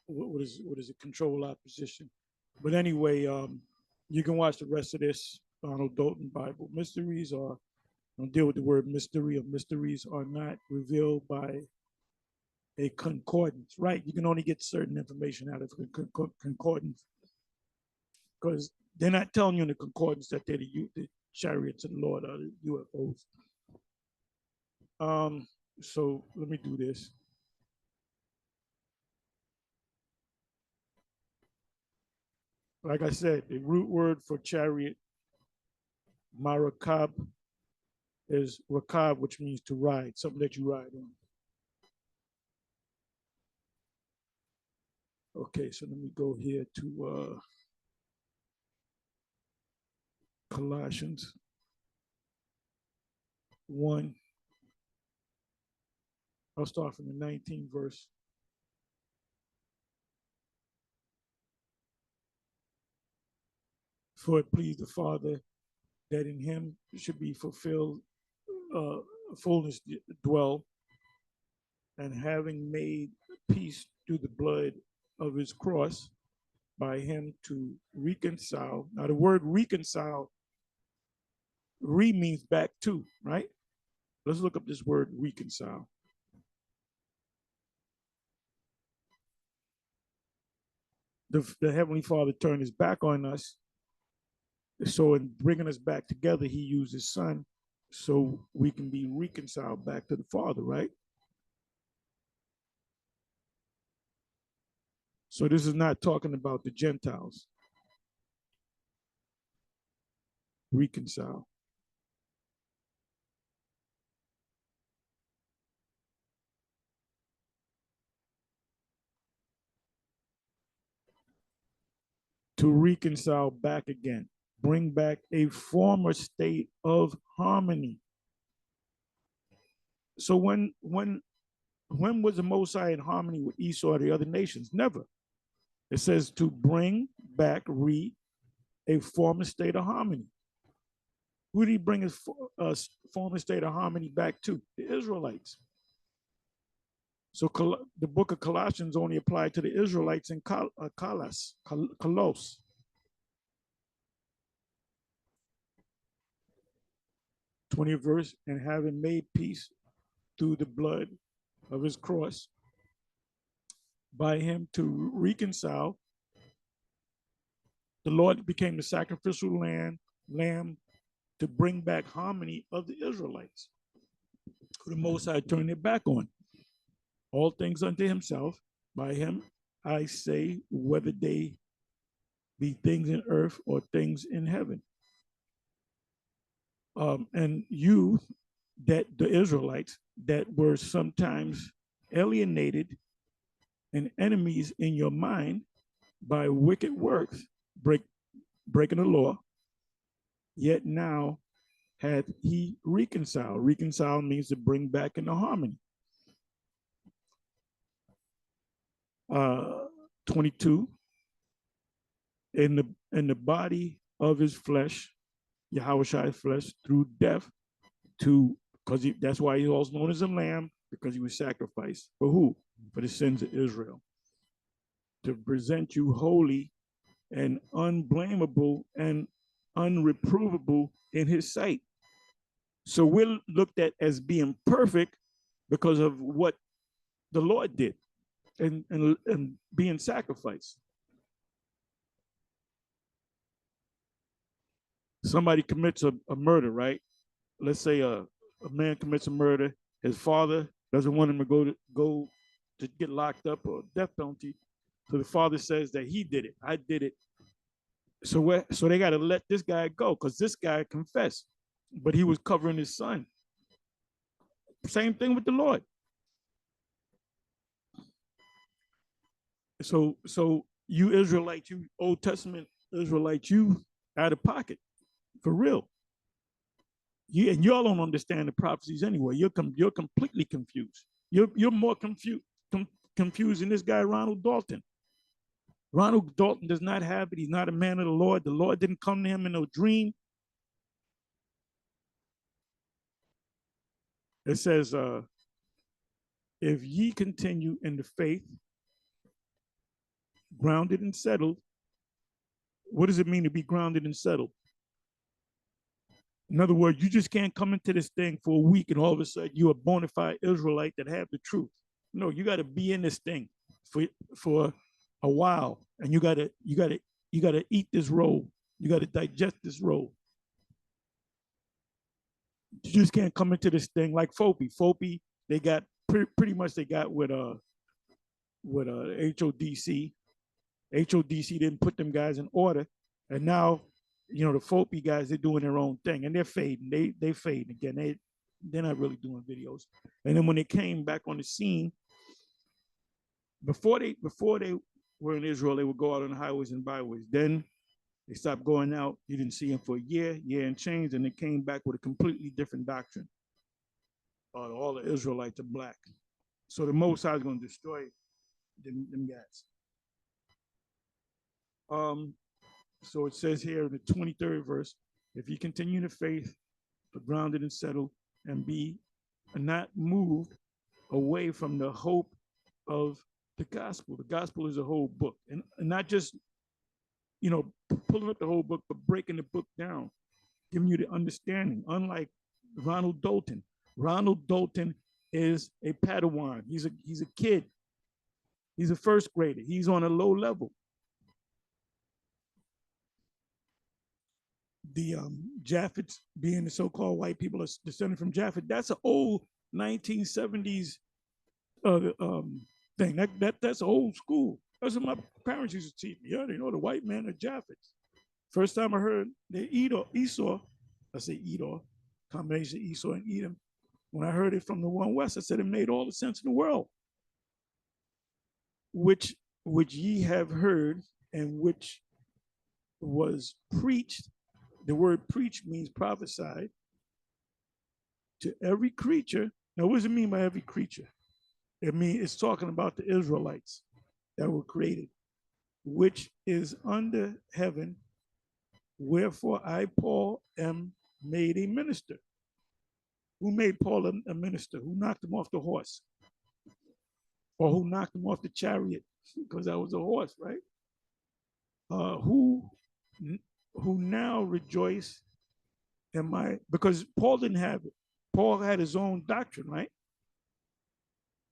what is it? Control opposition. But anyway, you can watch the rest of this Ronald Dalton Bible. Mysteries are, don't deal with the word mystery, or mysteries are not revealed by a concordance, right? You can only get certain information out of concordance because they're not telling you in the concordance that they're the chariots of the Lord or the UFOs. So let me do this. Like I said, the root word for chariot, marakab, is rakab, which means to ride, something that you ride on. Okay, so let me go here to Colossians 1. I'll start from the 19th verse. For it pleased the Father that in him should be fulfilled fullness dwell, and having made peace through the blood of his cross, by him to reconcile. Now the word reconcile, means back to, right? Let's look up this word reconcile. The Heavenly Father turned his back on us. So in bringing us back together, he used his son so we can be reconciled back to the Father, right? So this is not talking about the Gentiles. Reconcile. To reconcile back again, bring back a former state of harmony. So when was the Most High in harmony with Esau or the other nations? Never. It says to bring back a former state of harmony. Who did he bring his former state of harmony back to? The Israelites. So the book of Colossians only applied to the Israelites in Colossus. 20th verse, and having made peace through the blood of his cross, by him to reconcile. The Lord became the sacrificial lamb to bring back harmony of the Israelites, who the Most High turned their back on. All things unto himself. By him, I say, whether they be things in earth or things in heaven. And you, that the Israelites that were sometimes alienated and enemies in your mind by wicked works, breaking the law, yet now hath he reconciled. Reconcile means to bring back into harmony. 22, in the body of his flesh, Yahweh's flesh, through death, because that's why he's also known as a lamb, because he was sacrificed. For who? For the sins of Israel. To present you holy and unblameable and unreprovable in his sight. So we're looked at as being perfect because of what the Lord did and being sacrificed. Somebody commits a murder, right? Let's say a man commits a murder. His father doesn't want him to go to get locked up or death penalty. So the father says that he did it. I did it. So they got to let this guy go because this guy confessed, but he was covering his son. Same thing with the Lord. So you Israelites, you Old Testament Israelites, you out of pocket, for real. And y'all don't understand the prophecies anyway. You're completely confused. You're more confused than this guy Ronald Dalton. Ronald Dalton does not have it. He's not a man of the Lord. The Lord didn't come to him in no dream. It says, if ye continue in the faith, grounded and settled. What does it mean to be grounded and settled? In other words, you just can't come into this thing for a week and all of a sudden you're a bona fide Israelite that have the truth. No, you got to be in this thing for a while, and you gotta eat this roll. You gotta digest this roll. You just can't come into this thing like Fopi. Fopi, they got pretty much they got with HODC. HODC didn't put them guys in order, and now the Fopi guys, they're doing their own thing and they're fading. They fade again. They're not really doing videos. And then when they came back on the scene, before they were in Israel, they would go out on the highways and byways. Then they stopped going out. You didn't see them for a year and change, and they came back with a completely different doctrine. All the Israelites are black. So the Most High is going to destroy them guys. So it says here in the 23rd verse, if you continue in the faith, but grounded and settled, and be not moved away from the hope of the gospel. The gospel is a whole book, and not just pulling up the whole book, but breaking the book down, giving you the understanding. Unlike Ronald Dalton. Ronald Dalton is a Padawan. He's a kid. He's a first grader. He's on a low level. The Japhets, being the so-called white people, are descended from Japhet. That's an old 1970s thing. That's old school. That's what my parents used to teach me. Yeah, they know the white man are Japhets. First time I heard they Esau, I say Edom, combination of Esau and Edom. When I heard it from the one West, I said it made all the sense in the world. Which ye have heard and which was preached. The word preach means prophesied to every creature. Now, what does it mean by every creature? It means it's talking about the Israelites that were created, which is under heaven. Wherefore I, Paul, am made a minister. Who made Paul a minister? Who knocked him off the horse? Or who knocked him off the chariot? Because that was a horse, right? Who now rejoice in my, because Paul didn't have it. Paul had his own doctrine, right?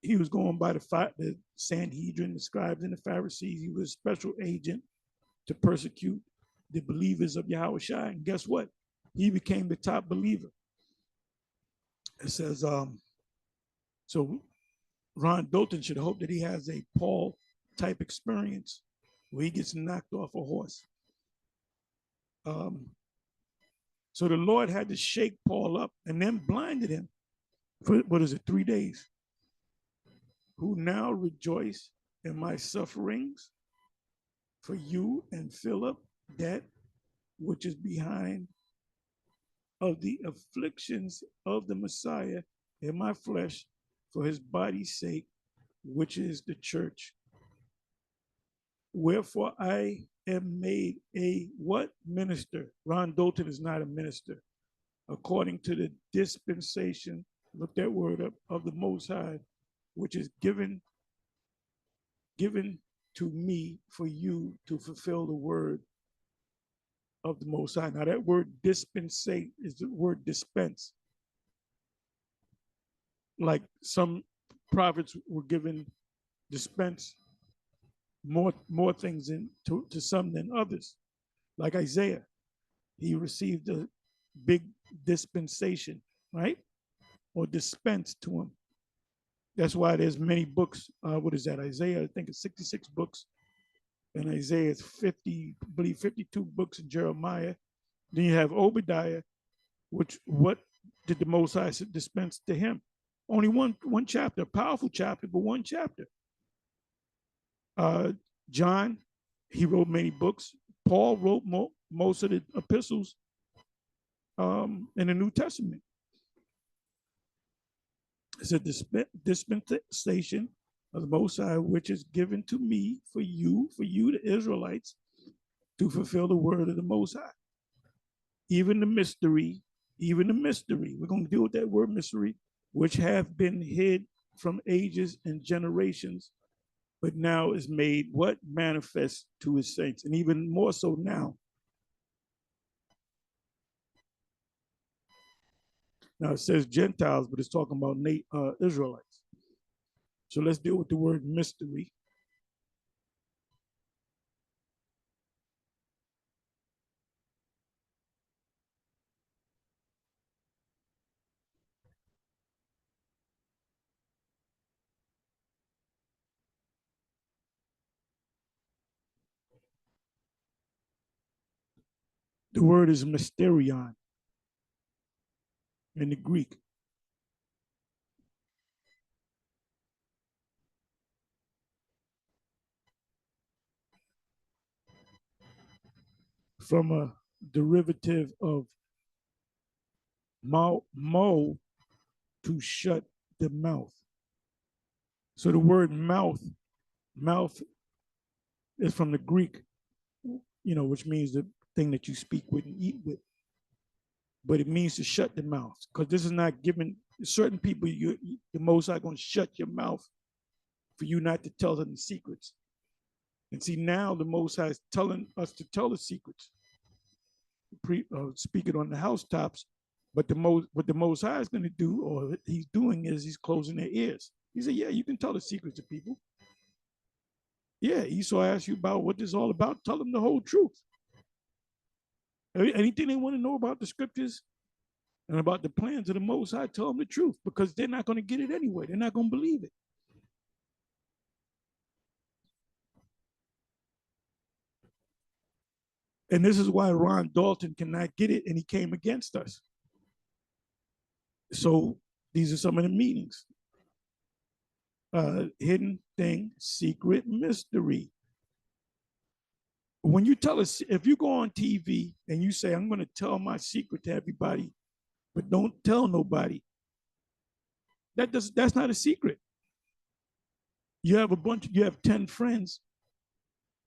He was going by the Sanhedrin, the scribes, and the Pharisees. He was a special agent to persecute the believers of Yahushua. And guess what? He became the top believer. It says, so Ron Dalton should hope that he has a Paul type experience where he gets knocked off a horse. So the Lord had to shake Paul up and then blinded him for, what is it, 3 days? Who now rejoice in my sufferings for you and Philip, that which is behind of the afflictions of the Messiah in my flesh for his body's sake, which is the church. Wherefore I am made a what? Minister. Ron Dalton is not a minister. According to the dispensation, look that word up, of the Most High, which is given to me for you to fulfill the word of the Most High. Now that word dispensate is the word dispense. Like some prophets were given dispense more things to some than others. Like Isaiah, he received a big dispensation, right? Or dispensed to him. That's why there's many books. What is that? Isaiah, I think it's 66 books. And Isaiah is 50, I believe 52 books in Jeremiah. Then you have Obadiah, which what did the Most High dispense to him? Only one chapter, a powerful chapter, but one chapter. John, he wrote many books. Paul wrote most of the epistles in the New Testament. It's a dispensation of the Most High, which is given to me for you, the Israelites, to fulfill the word of the Most High. Even the mystery, we're going to deal with that word mystery, which have been hid from ages and generations, but now is made what? Manifest to his saints, and even more so now. Now it says Gentiles, but it's talking about Israelites. So let's deal with the word mystery. The word is mysterion in the Greek. From a derivative of mo, to shut the mouth. So the word mouth is from the Greek, which means the thing that you speak with and eat with. But it means to shut the mouth, because this is not given certain people. The Most High going to shut your mouth for you not to tell them the secrets. And see, now the Most High is telling us to tell the secrets, speak it on the housetops. But what the Most High is going to do, or he's doing, is he's closing their ears. He said, yeah, you can tell the secrets to people. Yeah, Esau asked you about what this is all about. Tell them the whole truth. Anything they want to know about the scriptures and about the plans of the Most High, tell them the truth, because they're not going to get it anyway. They're not going to believe it. And this is why Ron Dalton cannot get it, and he came against us. So these are some of the meanings. Hidden thing, secret, mystery. When you tell us, if you go on TV and you say, I'm going to tell my secret to everybody, but don't tell nobody, that's not a secret. You have 10 friends,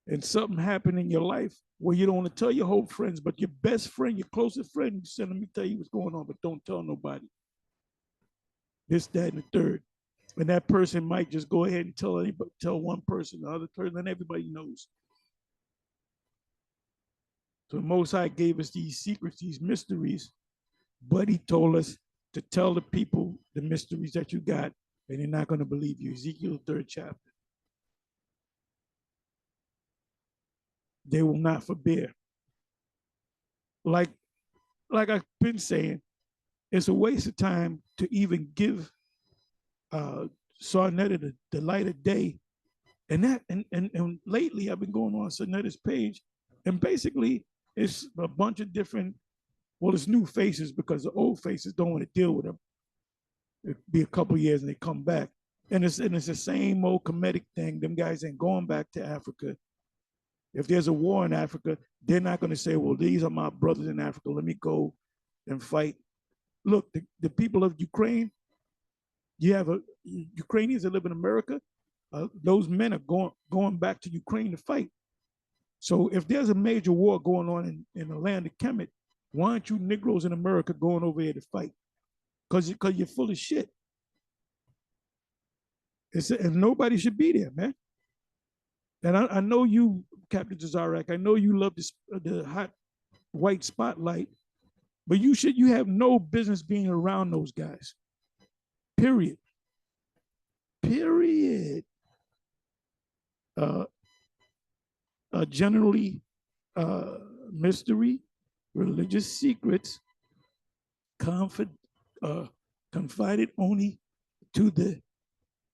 and something happened in your life where you don't want to tell your whole friends, but your best friend, your closest friend, you said, let me tell you what's going on, but don't tell nobody. This, that, and the third. And that person might just go ahead and tell one person, the other person, and everybody knows. So the Most High gave us these secrets, these mysteries, but he told us to tell the people the mysteries that you got, and they're not going to believe you. Ezekiel 3rd chapter. They will not forbear. Like I've been saying, it's a waste of time to even give Sarnetta the light of day. And lately I've been going on Sarnetta's page, and basically it's a bunch of different, well, it's new faces because the old faces don't want to deal with them. It'll be a couple of years and they come back. And it's the same old comedic thing. Them guys ain't going back to Africa. If there's a war in Africa, they're not going to say, well, these are my brothers in Africa. Let me go and fight. Look, the people of Ukraine, you have Ukrainians that live in America. Those men are going back to Ukraine to fight. So if there's a major war going on in the land of Kemet, why aren't you Negroes in America going over here to fight? Because you're full of shit. And nobody should be there, man. And I know you, Captain Jazarak, I know you love the hot white spotlight, but you have no business being around those guys. Period. Period. Generally, mystery, religious secrets, confided only to the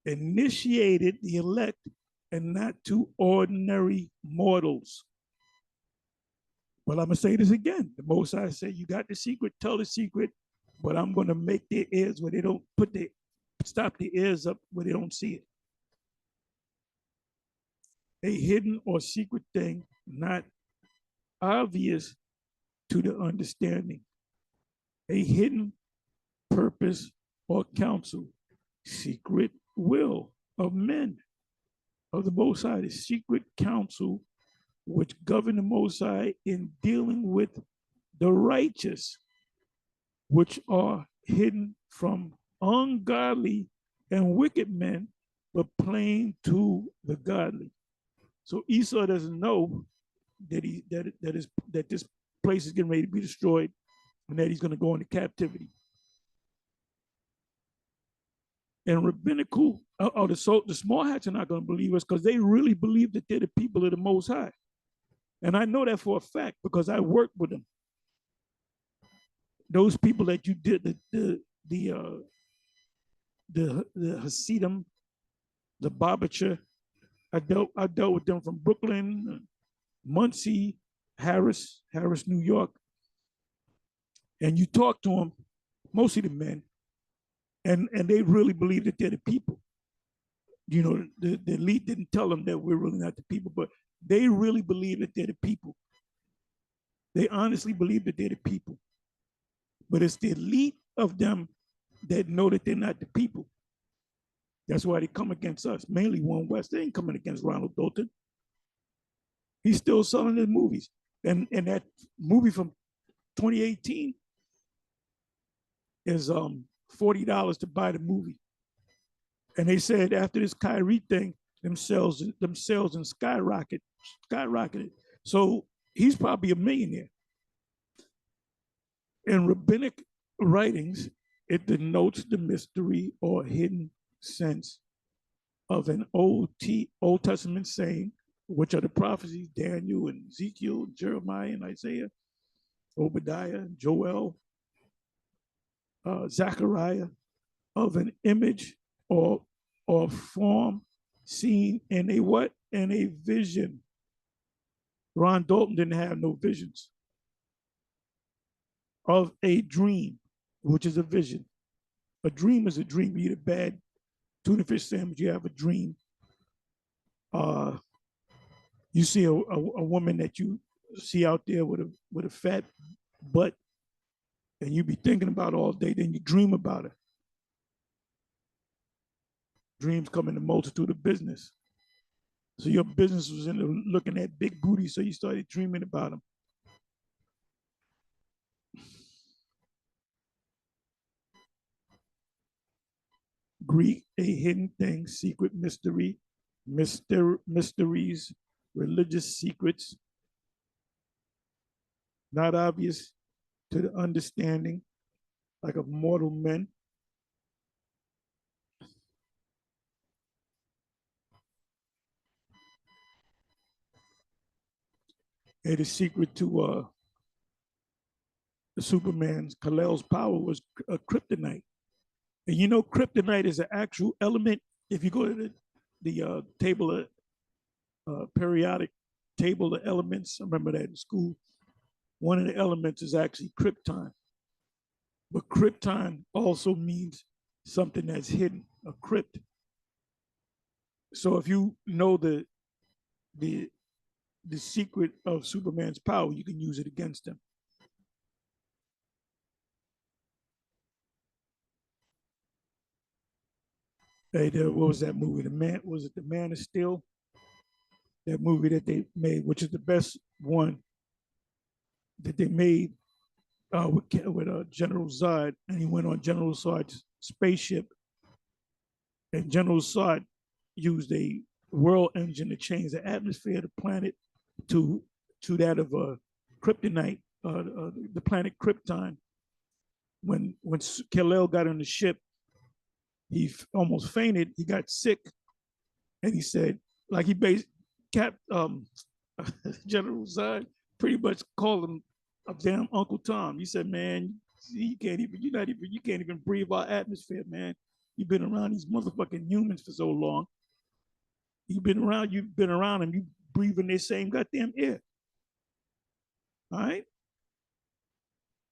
initiated, the elect, and not to ordinary mortals. But I'm going to say this again. The Most High said, you got the secret, tell the secret, but I'm going to make their ears where they don't stop the ears up where they don't see it. A hidden or secret thing not obvious to the understanding. A hidden purpose or counsel, secret will of men, of the Most High, the secret counsel which govern the Most High in dealing with the righteous, which are hidden from ungodly and wicked men, but plain to the godly. So Esau doesn't know that this place is getting ready to be destroyed and that he's going to go into captivity. And rabbinical, the small hats are not going to believe us because they really believe that they're the people of the Most High. And I know that for a fact because I worked with them. Those people that you did, the Hasidim, the Barbacha, I dealt with them from Brooklyn, Muncie, Harris, New York. And you talk to them, mostly the men, and they really believe that they're the people. You know, the elite didn't tell them that we're really not the people, but they really believe that they're the people. They honestly believe that they're the people. But it's the elite of them that know that they're not the people. That's why they come against us, mainly One West. They ain't coming against Ronald Dalton. He's still selling his movies. And that movie from 2018 is $40 to buy the movie. And they said after this Kyrie thing, them sales and skyrocketed. So he's probably a millionaire. In rabbinic writings, it denotes the mystery or hidden sense of an Old Testament saying, which are the prophecies, Daniel and Ezekiel, Jeremiah and Isaiah, Obadiah, Joel, Zechariah, of an image or form seen in a what? In a vision. Ron Dalton didn't have no visions of a dream, which is a vision. A dream is a dream. You eat a bad tuna fish sandwich, you have a dream. You see a woman that you see out there with a fat butt, and you be thinking about all day, then you dream about her. Dreams come in a multitude of business. So your business was into looking at big booty, so you started dreaming about them. Greek, a hidden thing, secret mystery, mysteries, religious secrets, not obvious to the understanding, like of mortal men. And the secret to the Superman's Kal-El's power was a kryptonite. And you know, kryptonite is an actual element. If you go to the table of periodic table of elements, I remember that in school. One of the elements is actually krypton. But krypton also means something that's hidden, a crypt. So if you know the secret of Superman's power, you can use it against him. Hey, what was that movie? Was it The Man of Steel? That movie that they made, which is the best one that they made with General Zod, and he went on General Zod's spaceship, and General Zod used a world engine to change the atmosphere of the planet to that of a kryptonite, the planet Krypton. When Kal-El got on the ship, he almost fainted. He got sick, and he said, like he General Zod pretty much called him a damn Uncle Tom. He said, "Man, you can't even breathe our atmosphere, man. You've been around these motherfucking humans for so long. You've been around them. You breathing their same goddamn air." All right.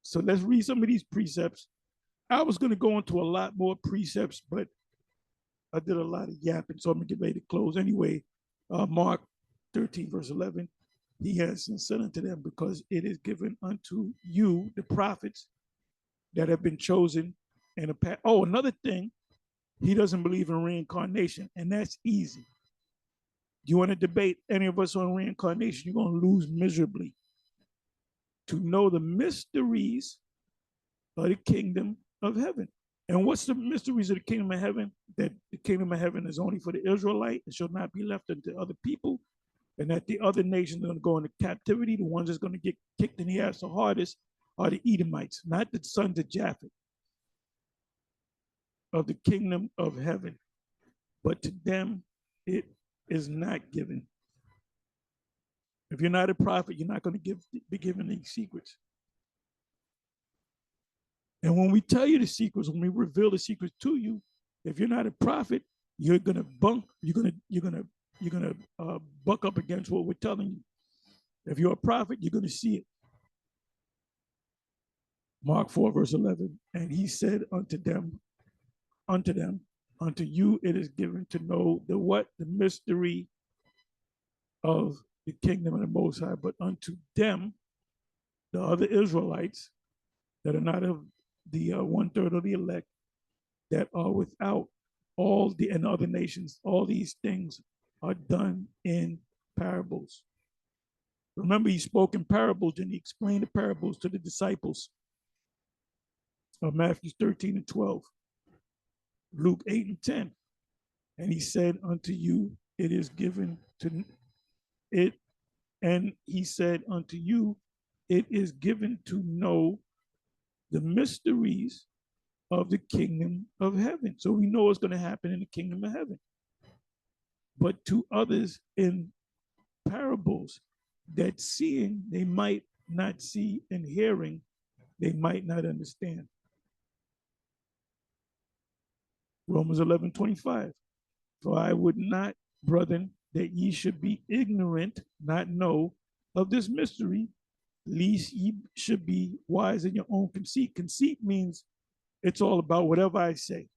So let's read some of these precepts. I was going to go into a lot more precepts, but I did a lot of yapping, so I'm going to get ready to close. Anyway, Mark 13, verse 11, he has said unto them, because it is given unto you, the prophets, that have been chosen. And another thing, he doesn't believe in reincarnation, and that's easy. You want to debate any of us on reincarnation, you're going to lose miserably. To know the mysteries of the kingdom of heaven. And what's the mysteries of the kingdom of heaven? That the kingdom of heaven is only for the Israelite and shall not be left unto other people, and that the other nations are going to go into captivity. The ones that's going to get kicked in the ass the hardest are the Edomites, not the sons of Japheth, of the kingdom of heaven. But to them, it is not given. If you're not a prophet, you're not going to be given these secrets. And when we tell you the secrets, when we reveal the secrets to you, if you're not a prophet, you're gonna buck up against what we're telling you. If you're a prophet, you're gonna see it. Mark 4, verse 11. And he said unto you it is given to know the mystery of the kingdom of the Most High, but unto them, the other Israelites that are not of the 1/3 of the elect, that are without and other nations, all these things are done in parables. Remember, he spoke in parables and he explained the parables to the disciples of Matthew 13 and 12, Luke 8 and 10. And he said unto you, it is given to it. And he said unto you, it is given to know the mysteries of the kingdom of heaven. So we know what's going to happen in the kingdom of heaven. But to others in parables, that seeing they might not see, and hearing they might not understand. Romans 11:25. For I would not, brethren, that ye should be ignorant, not know of this mystery, lest ye should be wise in your own conceit. Conceit means it's all about whatever I say.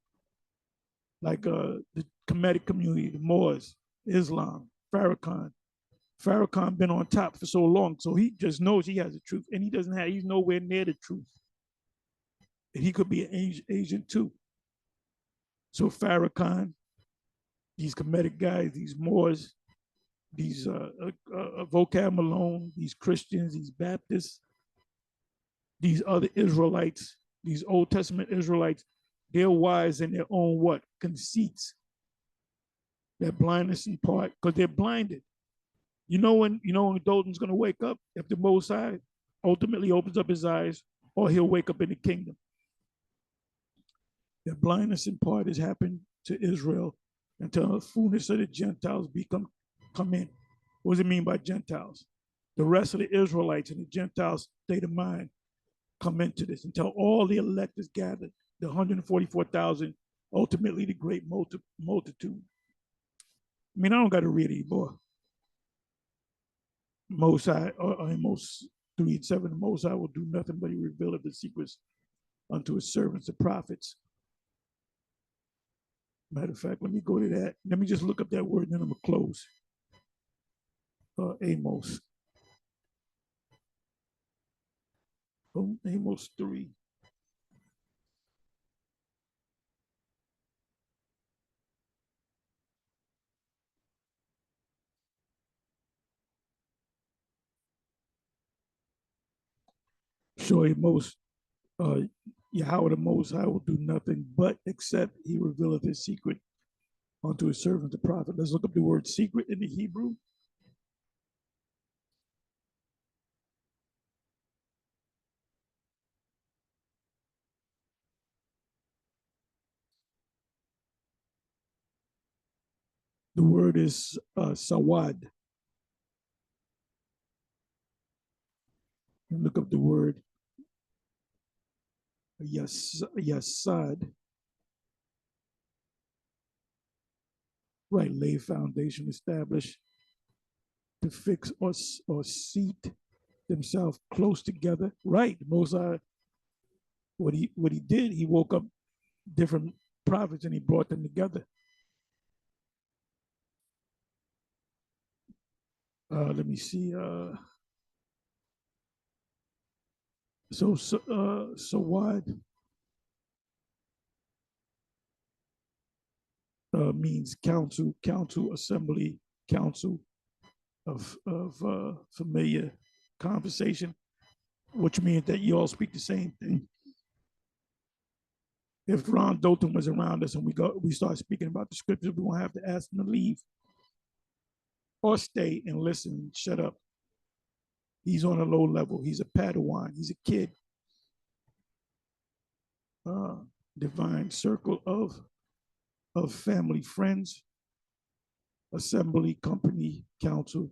Like the Kemetic community, the Moors, Islam, Farrakhan. Farrakhan been on top for so long, so he just knows he has the truth, and he's nowhere near the truth. And he could be an agent too. So Farrakhan, these Kemetic guys, these Moors, these Vocab Malone, these Christians, these Baptists, these other Israelites, these Old Testament Israelites, they're wise in their own what? Conceits. Their blindness in part, because they're blinded. You know when Dalton's gonna wake up, if the Most High ultimately opens up his eyes, or he'll wake up in the kingdom. Their blindness in part has happened to Israel until the fullness of the Gentiles come in. What does it mean by Gentiles? The rest of the Israelites and the Gentiles' state of mind come into this until all the elect is gathered, the 144,000, ultimately the great multitude. I mean, I don't got to read anymore. Most High, Amos 3:7, the Most High will do nothing but he revealeth the secrets unto his servants, the prophets. Matter of fact, let me go to that. Let me just look up that word, and then I'm going to close. Amos. Amos 3. So Yahweh the Most High will do nothing but except he revealeth his secret unto his servant, the prophet. Let's look up the word secret in the Hebrew. The word is sawad. And look up the word yasad. Right, lay foundation, establish, to fix or seat themselves close together. Right, Most High, what he did, he woke up different prophets and he brought them together. Let me see. So what means council, assembly, council of familiar conversation, which means that you all speak the same thing. If Ron Dalton was around us and we start speaking about the scriptures, we won't have to ask him to leave or stay and listen and shut up. He's on a low level. He's a Padawan. He's a kid. Divine circle of family, friends, assembly, company, council,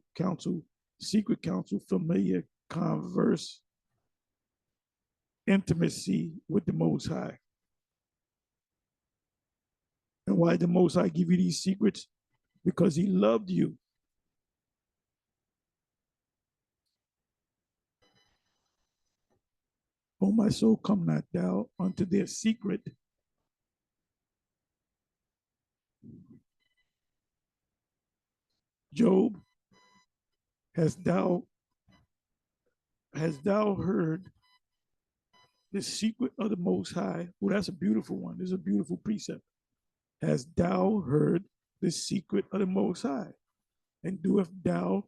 secret council, familiar, converse, intimacy with the Most High. And why did the Most High give you these secrets? Because he loved you. O my soul, come not thou unto their secret. Job, hast thou heard the secret of the Most High? Oh, that's a beautiful one. This is a beautiful precept. Hast thou heard the secret of the Most High? And doeth thou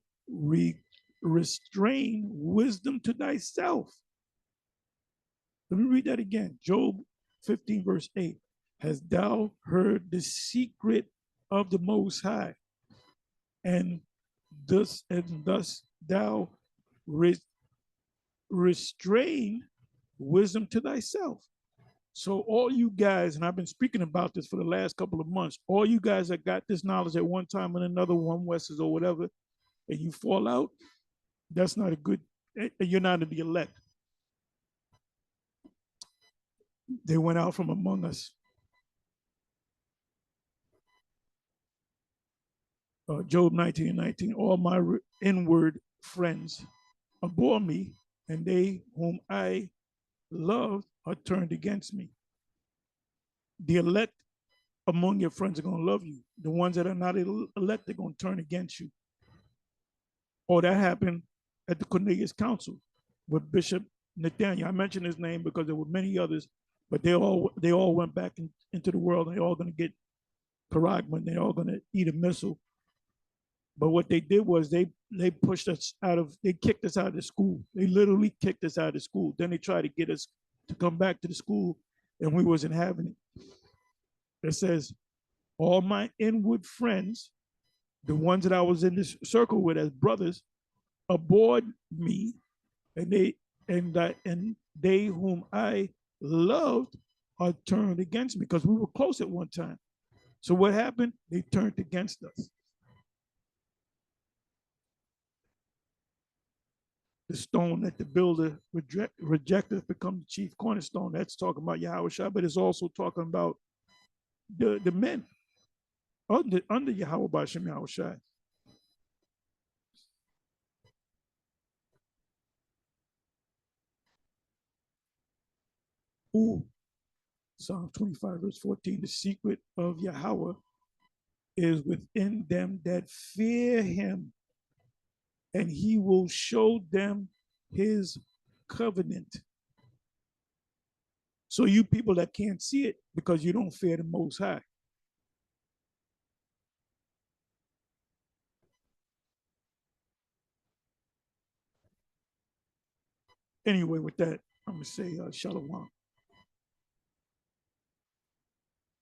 restrain wisdom to thyself? Let me read that again. Job 15, verse 8. Hast thou heard the secret of the Most High? And thus thou restrain wisdom to thyself. So all you guys, and I've been speaking about this for the last couple of months, all you guys that got this knowledge at one time and another, one Westers or whatever, and you fall out, that's not a good, you're not in the elect. They went out from among us. Job 19:19, all my inward friends abhor me, and they whom I loved are turned against me. The elect among your friends are going to love you. The ones that are not elect, they're going to turn against you. Or that happened at the Cornelius Council with Bishop Nathaniel. I mentioned his name because there were many others, but they all went back into the world. And they're all going to get paragman. They're all going to eat a missile. But what they did was they pushed us out of, they kicked us out of the school. They literally kicked us out of the school. Then they tried to get us to come back to the school, and we wasn't having it. It says, all my inward friends, the ones that I was in this circle with as brothers, abhorred me, and they whom I loved are turned against me, because we were close at one time. So what happened? They turned against us. The stone that the builder rejected become the chief cornerstone. That's talking about Yahushua, but it's also talking about the men under Yahweh Bashem Yahushua. Ooh, Psalm 25, verse 14, the secret of Yahweh is within them that fear him, and he will show them his covenant. So you people that can't see it because you don't fear the Most High. Anyway, with that, I'm going to say shalom.